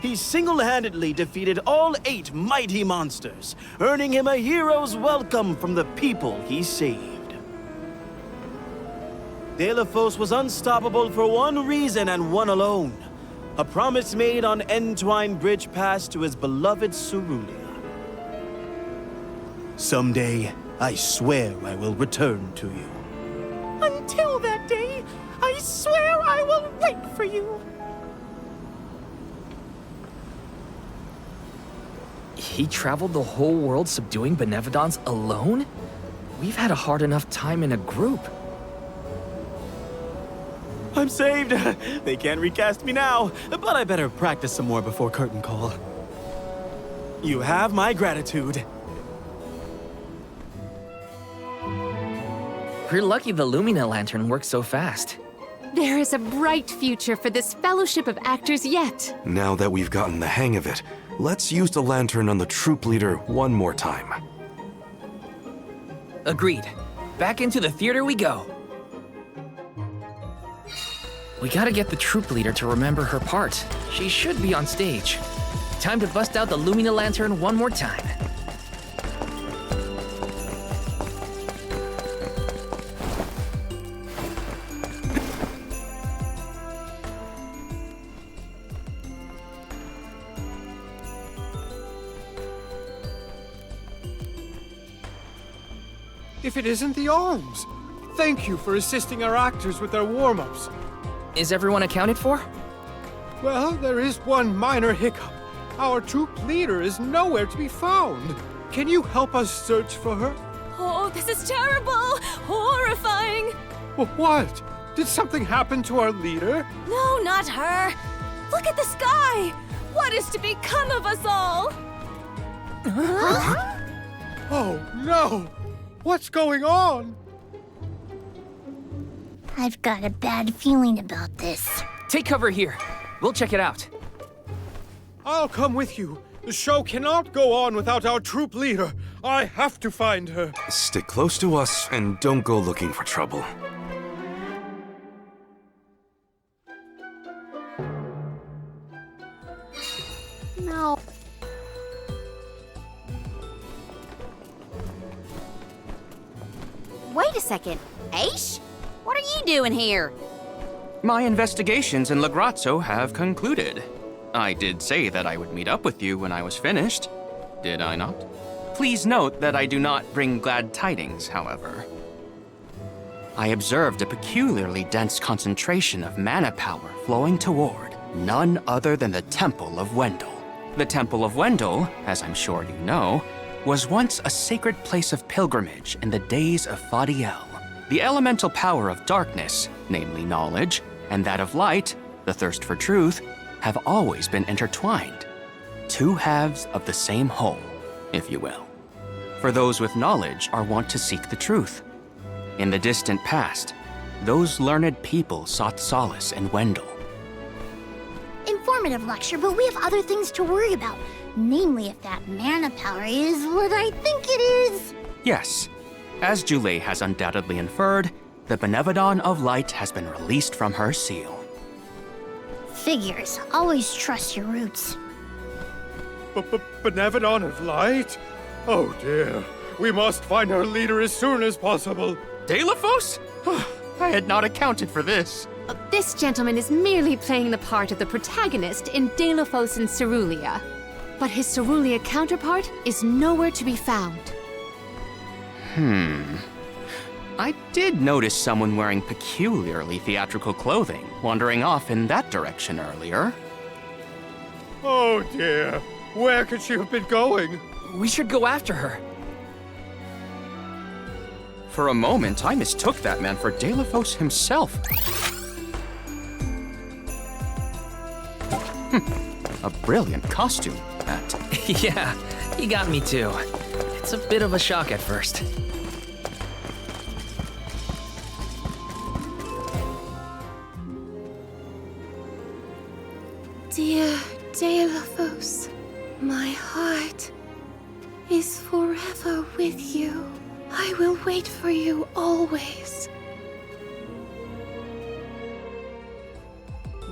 He single-handedly defeated all 8 mighty monsters, earning him a hero's welcome from the people he saved. Delophos was unstoppable for one reason and one alone. A promise made on Entwine Bridge Pass to his beloved Cerulia. Someday, I swear I will return to you. Until that day, I swear I will wait for you. He traveled the whole world subduing Benevodons alone? We've had a hard enough time in a group. I'm saved. They can't recast me now, but I better practice some more before curtain call. You have my gratitude. We're lucky the Lumina lantern works so fast. There is a bright future for this fellowship of actors yet. Now that we've gotten the hang of it, let's use the lantern on the troop leader one more time. Agreed. Back into the theater we go. We gotta get the troop leader to remember her part. She should be on stage. Time to bust out the Lumina lantern one more time. If it isn't the Alms! Thank you for assisting our actors with their warm-ups. Is everyone accounted for? Well, there is one minor hiccup. Our troop leader is nowhere to be found. Can you help us search for her? Oh, this is terrible! Horrifying! What? Did something happen to our leader? No, not her! Look at the sky! What is to become of us all? Huh? Oh, no! What's going on? I've got a bad feeling about this. Take cover here. We'll check it out. I'll come with you. The show cannot go on without our troop leader. I have to find her. Stick close to us and don't go looking for trouble. No. Wait a second. Aish? What are you doing here? My investigations in Lagrazzo have concluded. I did say that I would meet up with you when I was finished, did I not? Please note that I do not bring glad tidings, however. I observed a peculiarly dense concentration of mana power flowing toward none other than the Temple of Wendel. The Temple of Wendel, as I'm sure you know, was once a sacred place of pilgrimage in the days of Fadiel. The elemental power of darkness, namely knowledge, and that of light, the thirst for truth, have always been intertwined. Two halves of the same whole, if you will. For those with knowledge are wont to seek the truth. In the distant past, those learned people sought solace in Wendel. Informative lecture, but we have other things to worry about. Namely, if that mana power is what I think it is. Yes, as Jule has undoubtedly inferred, the Benevodon of Light has been released from her seal. Figures. Always trust your roots. Benevodon of Light? Oh dear. We must find our leader as soon as possible. Delafos? I had not accounted for this. This gentleman is merely playing the part of the protagonist in Delafos and Cerulia. But his Cerulia counterpart is nowhere to be found. I did notice someone wearing peculiarly theatrical clothing wandering off in that direction earlier. Oh dear. Where could she have been going? We should go after her. For a moment, I mistook that man for Delafos himself. A brilliant costume, that. Yeah, you got me too. It's a bit of a shock at first. Dear Delafos, my heart is forever with you. I will wait for you always.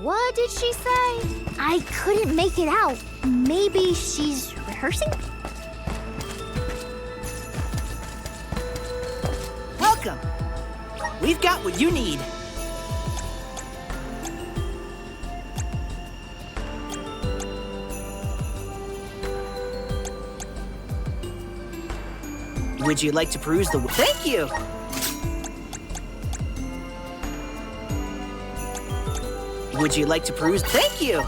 What did she say? I couldn't make it out. Maybe she's rehearsing? Welcome. We've got what you need. Would you like to peruse the... Thank you! Would you like to peruse... Thank you!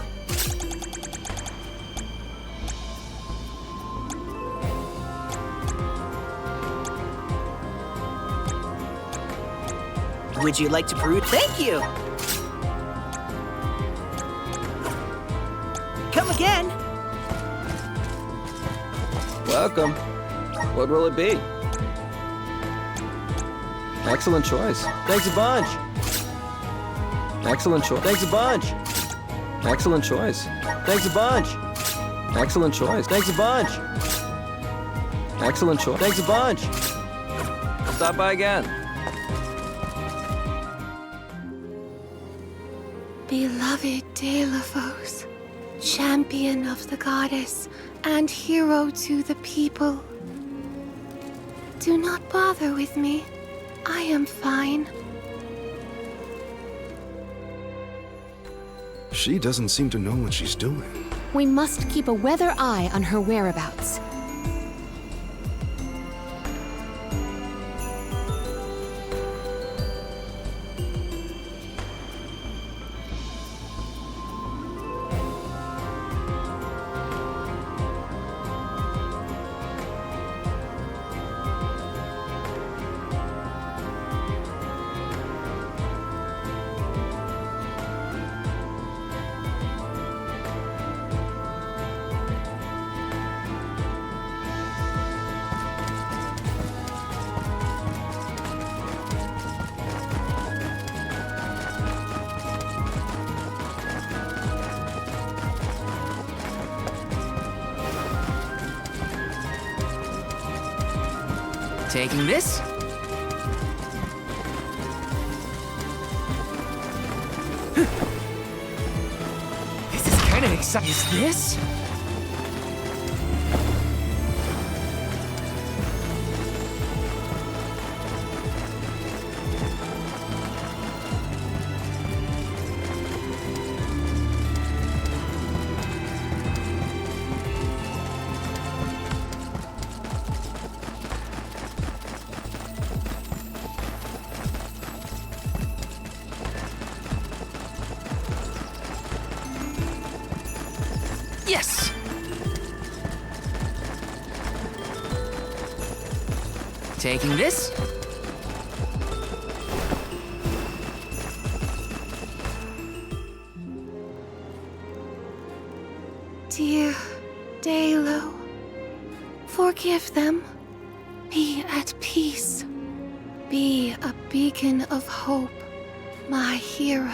Would you like to peruse... Thank you! Come again! Welcome. What will it be? Excellent choice. Thanks a bunch. Excellent choice. Thanks a bunch. Excellent choice. Thanks a bunch. Excellent choice. Thanks a bunch. Excellent choice. Thanks a bunch. Stop by again. Beloved Delafos, champion of the goddess and hero to the people. Do not bother with me. I am fine. She doesn't seem to know what she's doing. We must keep a weather eye on her whereabouts. Taking this. This is kind of exciting. Is this? Yes! Taking this. Dear Dalo, forgive them. Be at peace. Be a beacon of hope, my hero.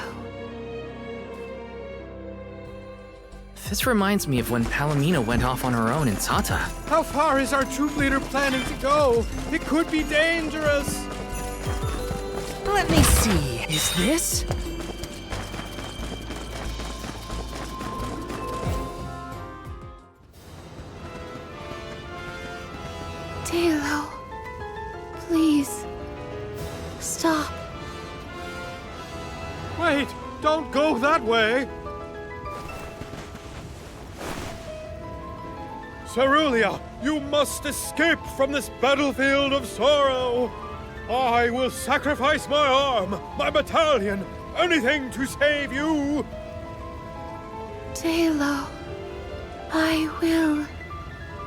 This reminds me of when Palomino went off on her own in Tata. How far is our troop leader planning to go? It could be dangerous. Let me see. Is this? Dalo, please, stop. Wait, don't go that way. Cerulia, you must escape from this battlefield of sorrow. I will sacrifice my arm, my battalion, anything to save you. Dalo, I will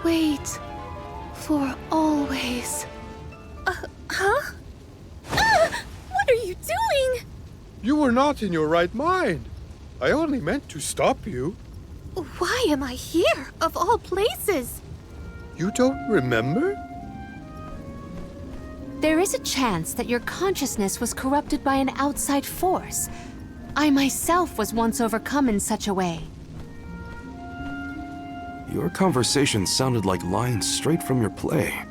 wait for always. Huh? What are you doing? You were not in your right mind. I only meant to stop you. Why am I here, of all places? You don't remember? There is a chance that your consciousness was corrupted by an outside force. I myself was once overcome in such a way. Your conversation sounded like lines straight from your play.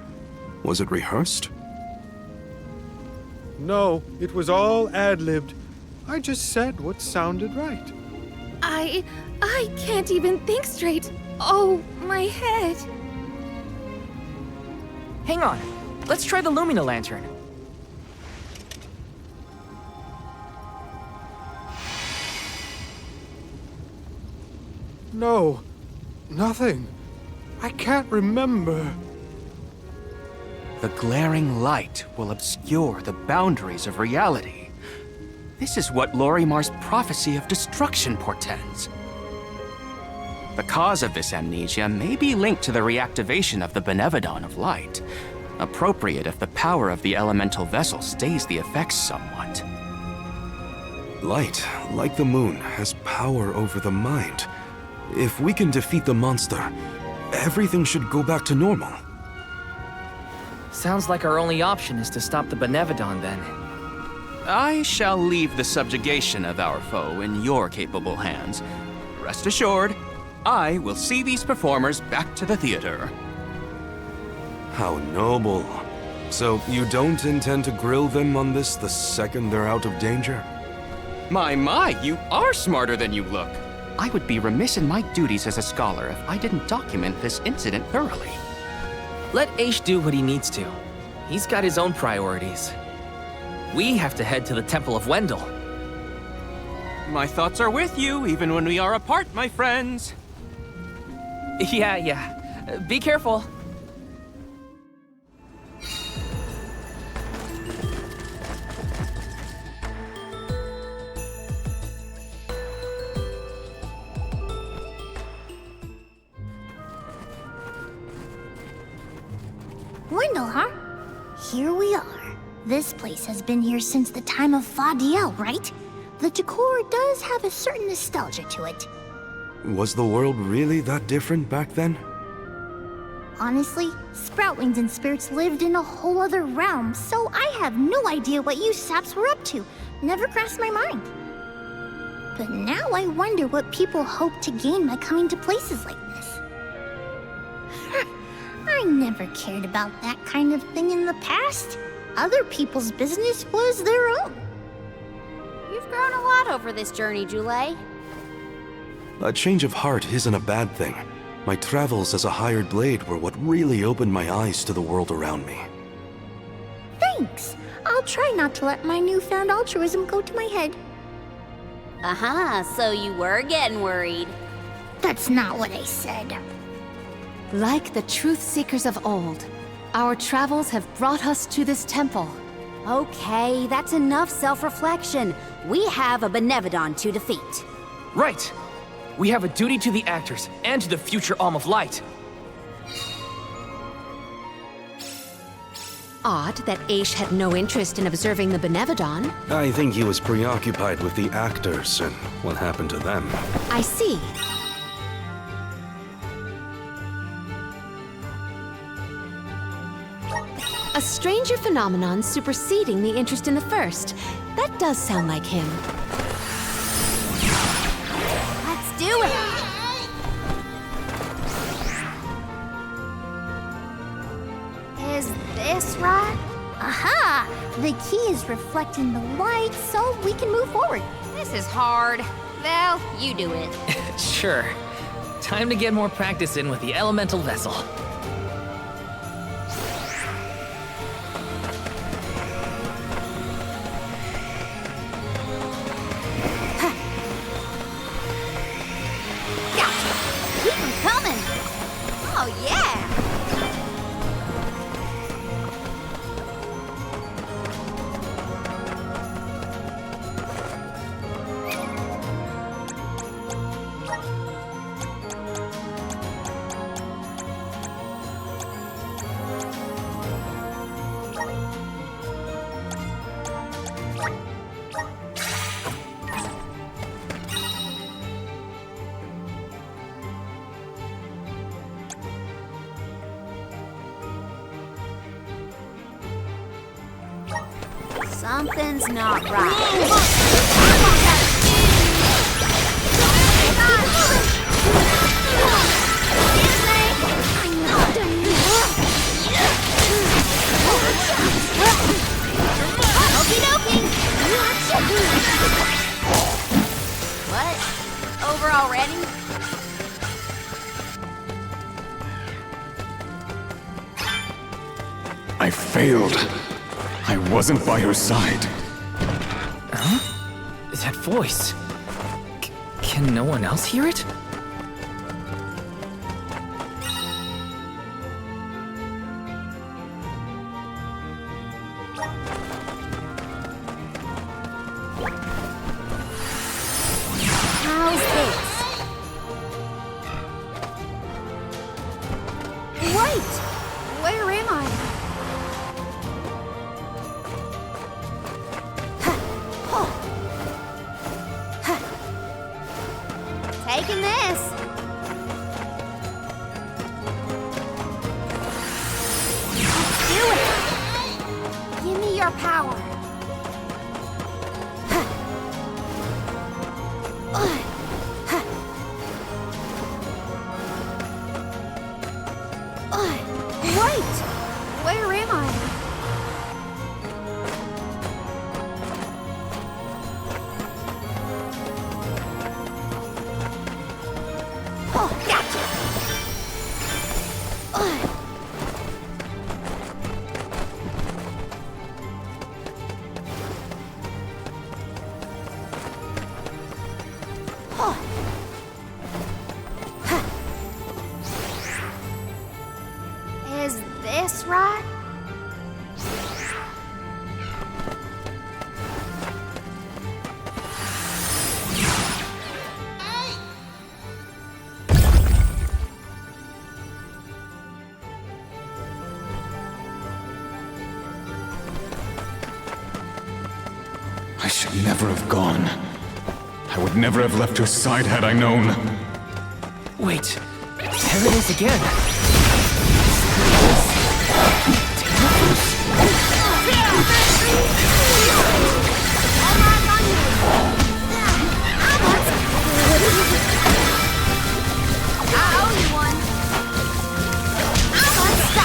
Was it rehearsed? No, it was all ad-libbed. I just said what sounded right. I can't even think straight. Oh, my head. Hang on. Let's try the Lumina lantern. No, nothing. I can't remember. The glaring light will obscure the boundaries of reality. This is what Lorimar's prophecy of destruction portends. The cause of this amnesia may be linked to the reactivation of the Benevodon of Light, appropriate if the power of the elemental vessel stays the effects somewhat. Light, like the moon, has power over the mind. If we can defeat the monster, everything should go back to normal. Sounds like our only option is to stop the Benevodon then. I shall leave the subjugation of our foe in your capable hands. Rest assured, I will see these performers back to the theater. How noble. So you don't intend to grill them on this the second they're out of danger? My, you are smarter than you look. I would be remiss in my duties as a scholar if I didn't document this incident thoroughly. Let Aish do what he needs to. He's got his own priorities. We have to head to the Temple of Wendell. My thoughts are with you, even when we are apart, my friends. Yeah. Be careful. Wendell, huh? Here we are. This place has been here since the time of Fadiel, right? The decor does have a certain nostalgia to it. Was the world really that different back then? Honestly, Sproutlings and spirits lived in a whole other realm, so I have no idea what you saps were up to. Never crossed my mind. But now I wonder what people hope to gain by coming to places like this. I never cared about that kind of thing in the past. Other people's business was their own. You've grown a lot over this journey, Jule. A change of heart isn't a bad thing. My travels as a hired blade were what really opened my eyes to the world around me. Thanks. I'll try not to let my newfound altruism go to my head. So you were getting worried. That's not what I said. Like the truth seekers of old, our travels have brought us to this temple. Okay, that's enough self-reflection. We have a Benevodon to defeat. Right. We have a duty to the actors and to the future Alm of Light. Odd that Aish had no interest in observing the Benevodon. I think he was preoccupied with the actors and what happened to them. I see. A stranger phenomenon superseding the interest in the first. That does sound like him. Let's do it! Is this right? Aha! The key is reflecting the light so we can move forward. This is hard. Well, you do it. Sure. Time to get more practice in with the elemental vessel. Keep them coming! Oh, yeah! Something's not right. What? Over already? I failed. I wasn't by her side. Huh? That voice. Can no one else hear it? How's this? Wait! Where am I? Taking this. Let's do it. Give me your power. Wait! Where am I? Oh, gotcha! Is this right? I should never have gone. I would never have left her side had I known. Wait, there it is again. I owe you one. I'm unstoppable.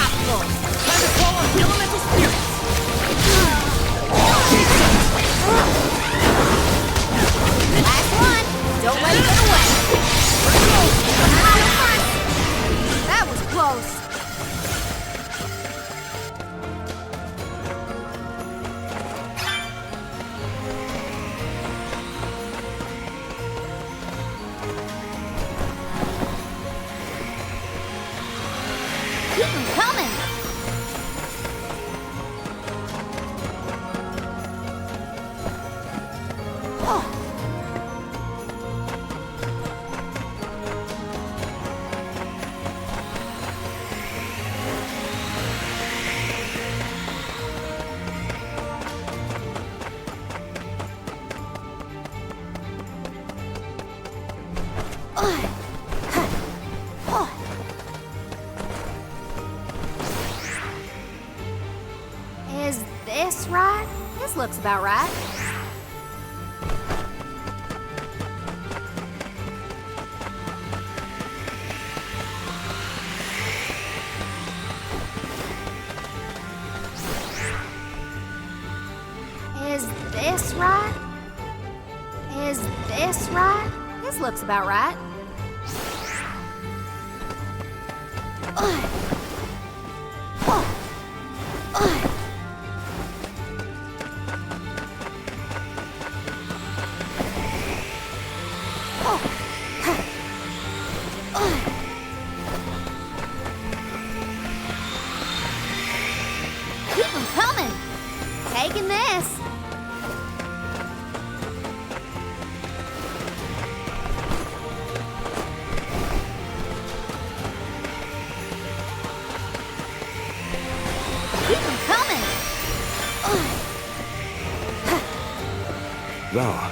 Is this right? This looks about right. Is this right? Is this right? This looks about right. Keep them coming. Taking this. Keep them coming. Val,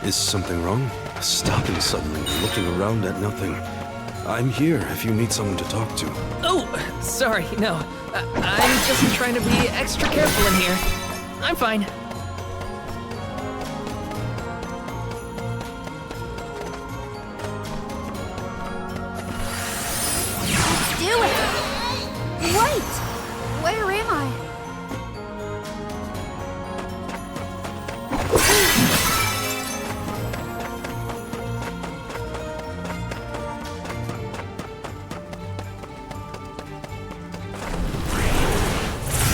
is something wrong? Stopping suddenly, looking around at nothing. I'm here if you need someone to talk to. Oh, sorry, no. I'm just trying to be extra careful in here. I'm fine. Let's do it! Wait! Where am I?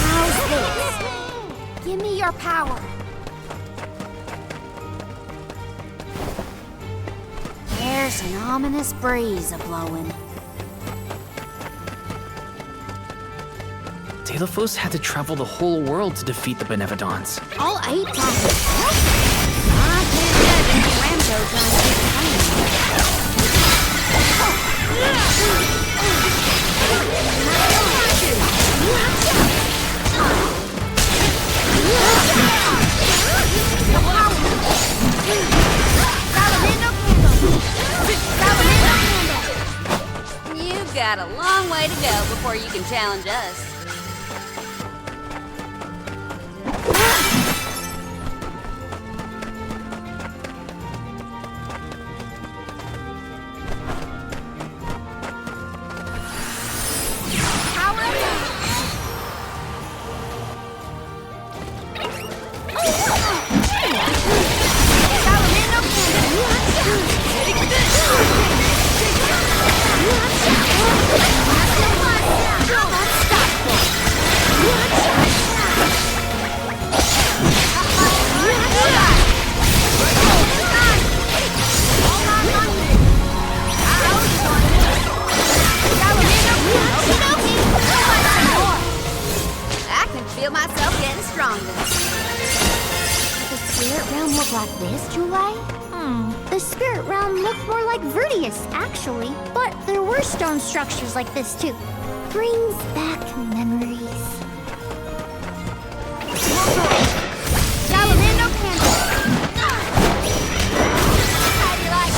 How's this? Give me your power. There's an ominous breeze a-blowing. Delafos had to travel the whole world to defeat the Benevodons. All 8 times. I can't imagine Rambo trying to keep You've got a long way to go before you can challenge us. I can feel myself getting stronger. Does the spirit realm look like this, Julie? The spirit realm looked more like Vertius, actually. But there were stone structures like this, too. Brings back memories. Salamando candle! How do you like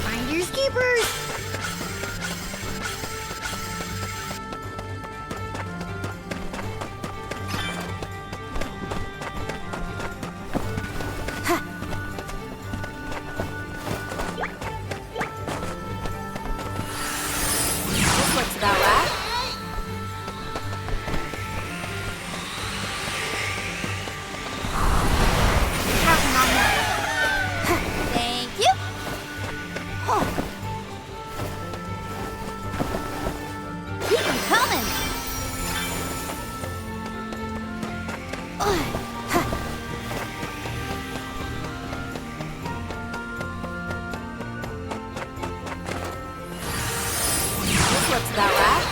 Finders keepers. looks about right.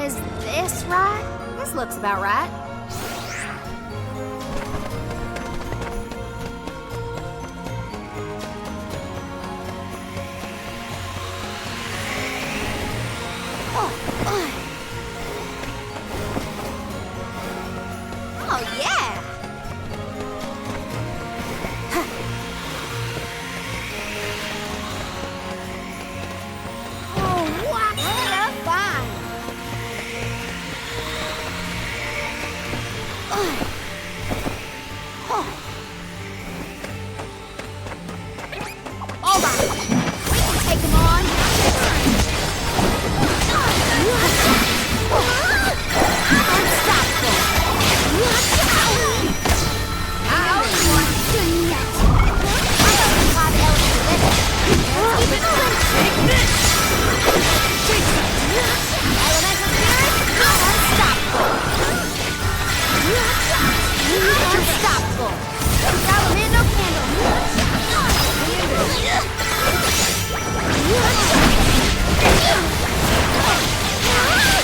Is this right? This looks about right. Oh, yeah! Oh, what's the fun? All right, we can take him on. Unstoppable. Unstoppable. Salamander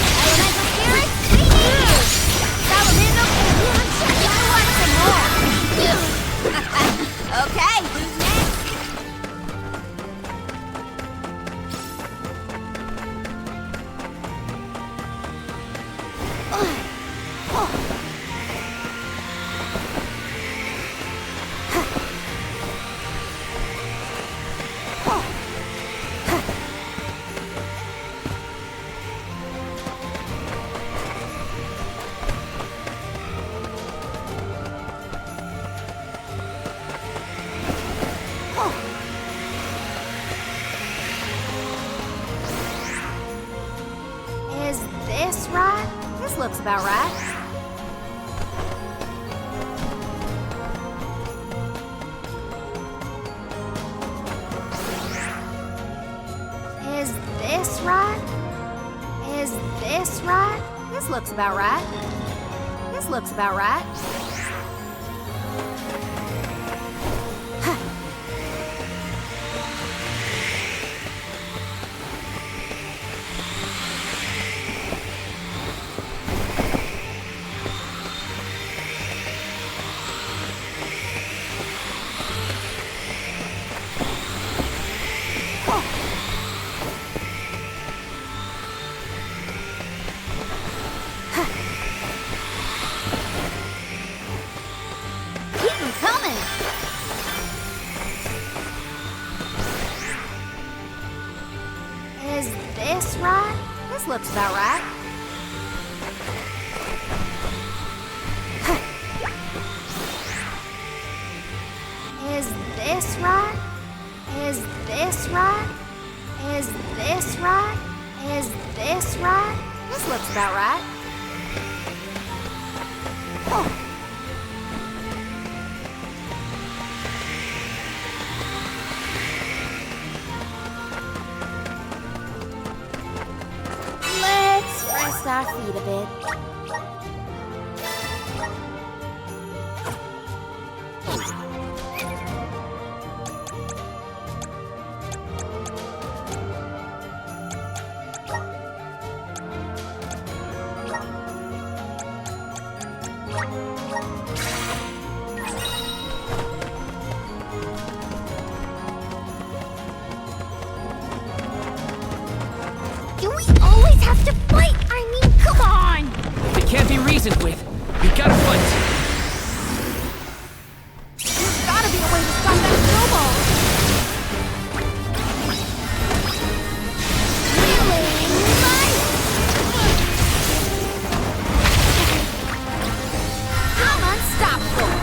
Elemental spirit, Salamander okay, who's next? Is this right? This looks about right. Is this right? Is this right? This looks about right. This looks about right. Keep 'em coming. Is this right? This looks about right. Is this right? Is this right? Is this right? Is this right? This looks about right. Let's rest our feet a bit. Do we always have to fight? I mean, come on! They can't be reasoned with. We gotta fight. There's gotta be a way to stop that snowball. I'm unstoppable.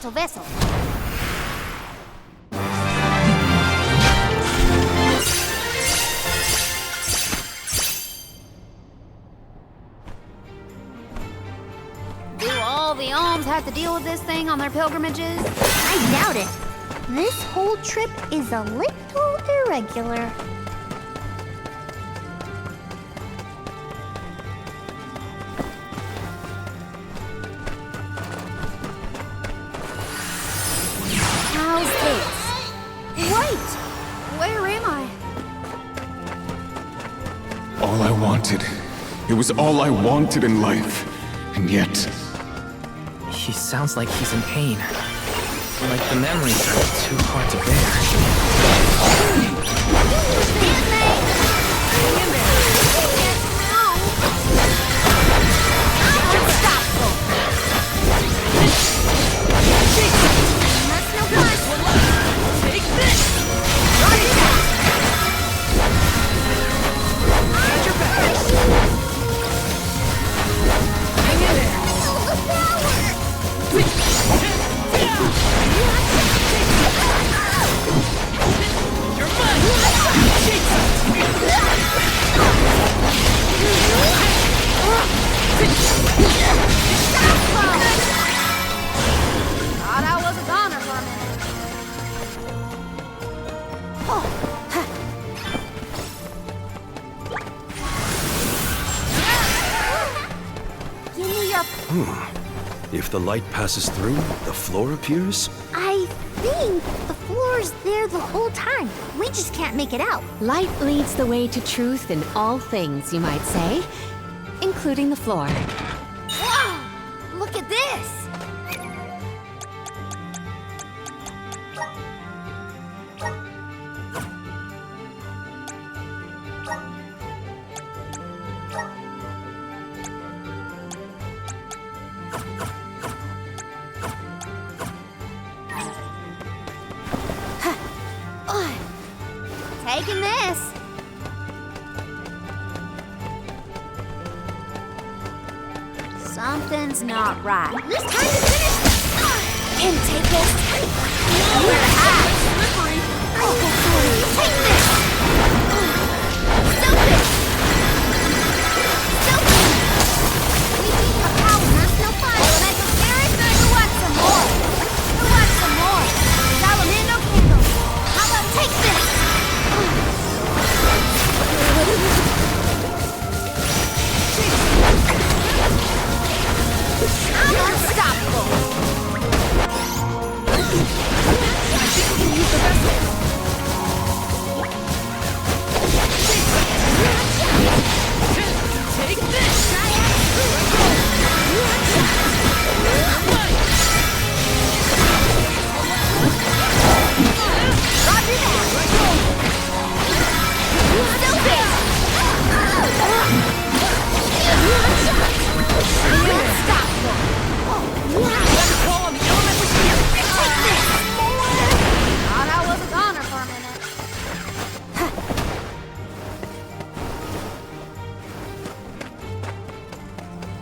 elemental vessel. Do all the Ohms have to deal with this thing on their pilgrimages? I doubt it. This whole trip is a little irregular. How's this? Wait! Where am I? All I wanted. It was all I wanted in life. And yet, He sounds like he's in pain. Like the memories are too hard to bear. Thought I was a goner for a minute. Give me your... If the light passes through, the floor appears? I think the floor's there the whole time. We just can't make it out. Light leads the way to truth in all things, you might say, including the floor. Whoa! Look at this! Taking this. Something's not right. This time to finish this. And take this. Nowhere to hide. Take this. Stupid. Stupid. We need a power. That's no fun. Elemental spirits. Who wants some more? Who wants some more? Salamando candles. How about take this? I'm unstoppable. Take this! Roger that. Stupid. Unstoppable. Call on the elemental spirit! Take this. Thought I was a goner for a minute.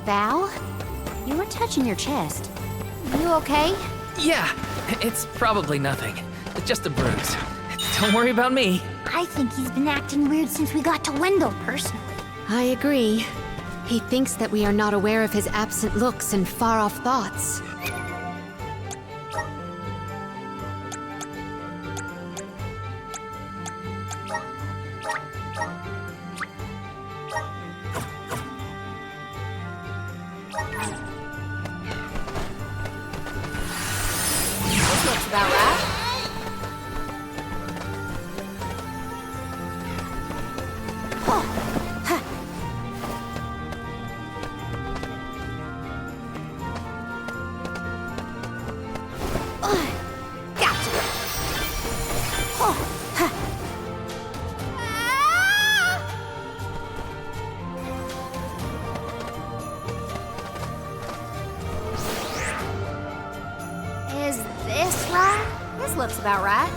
Val, you were touching your chest. You okay? Yeah, it's probably nothing. Just a bruise. Don't worry about me. I think he's been acting weird since we got to Wendell, personally. I agree. He thinks that we are not aware of his absent looks and far-off thoughts. This looks about right. Is this right? This looks about right.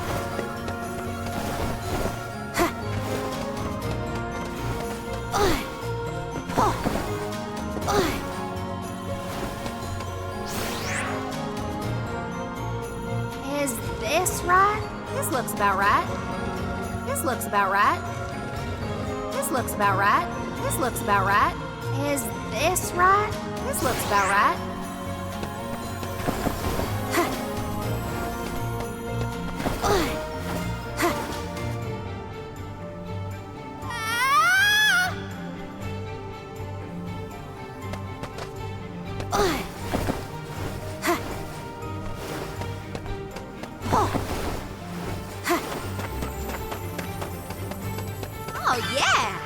looks about right. This looks about right. This looks about right. This looks about right. Is this right? This looks about right. Oh, yeah!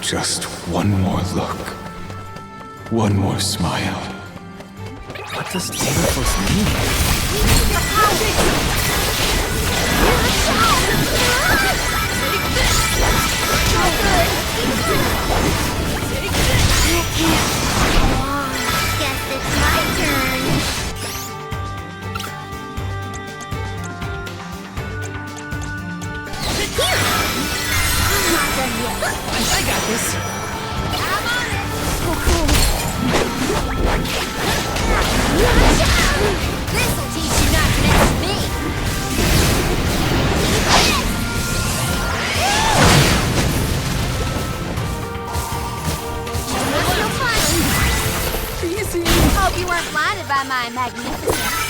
Just one more look. One more smile. What does Deimos mean? Guess it's my turn. I'm not done yet. I got this. I'm on it. This'll teach you not to mess with me! Hope you weren't blinded by my magnificence.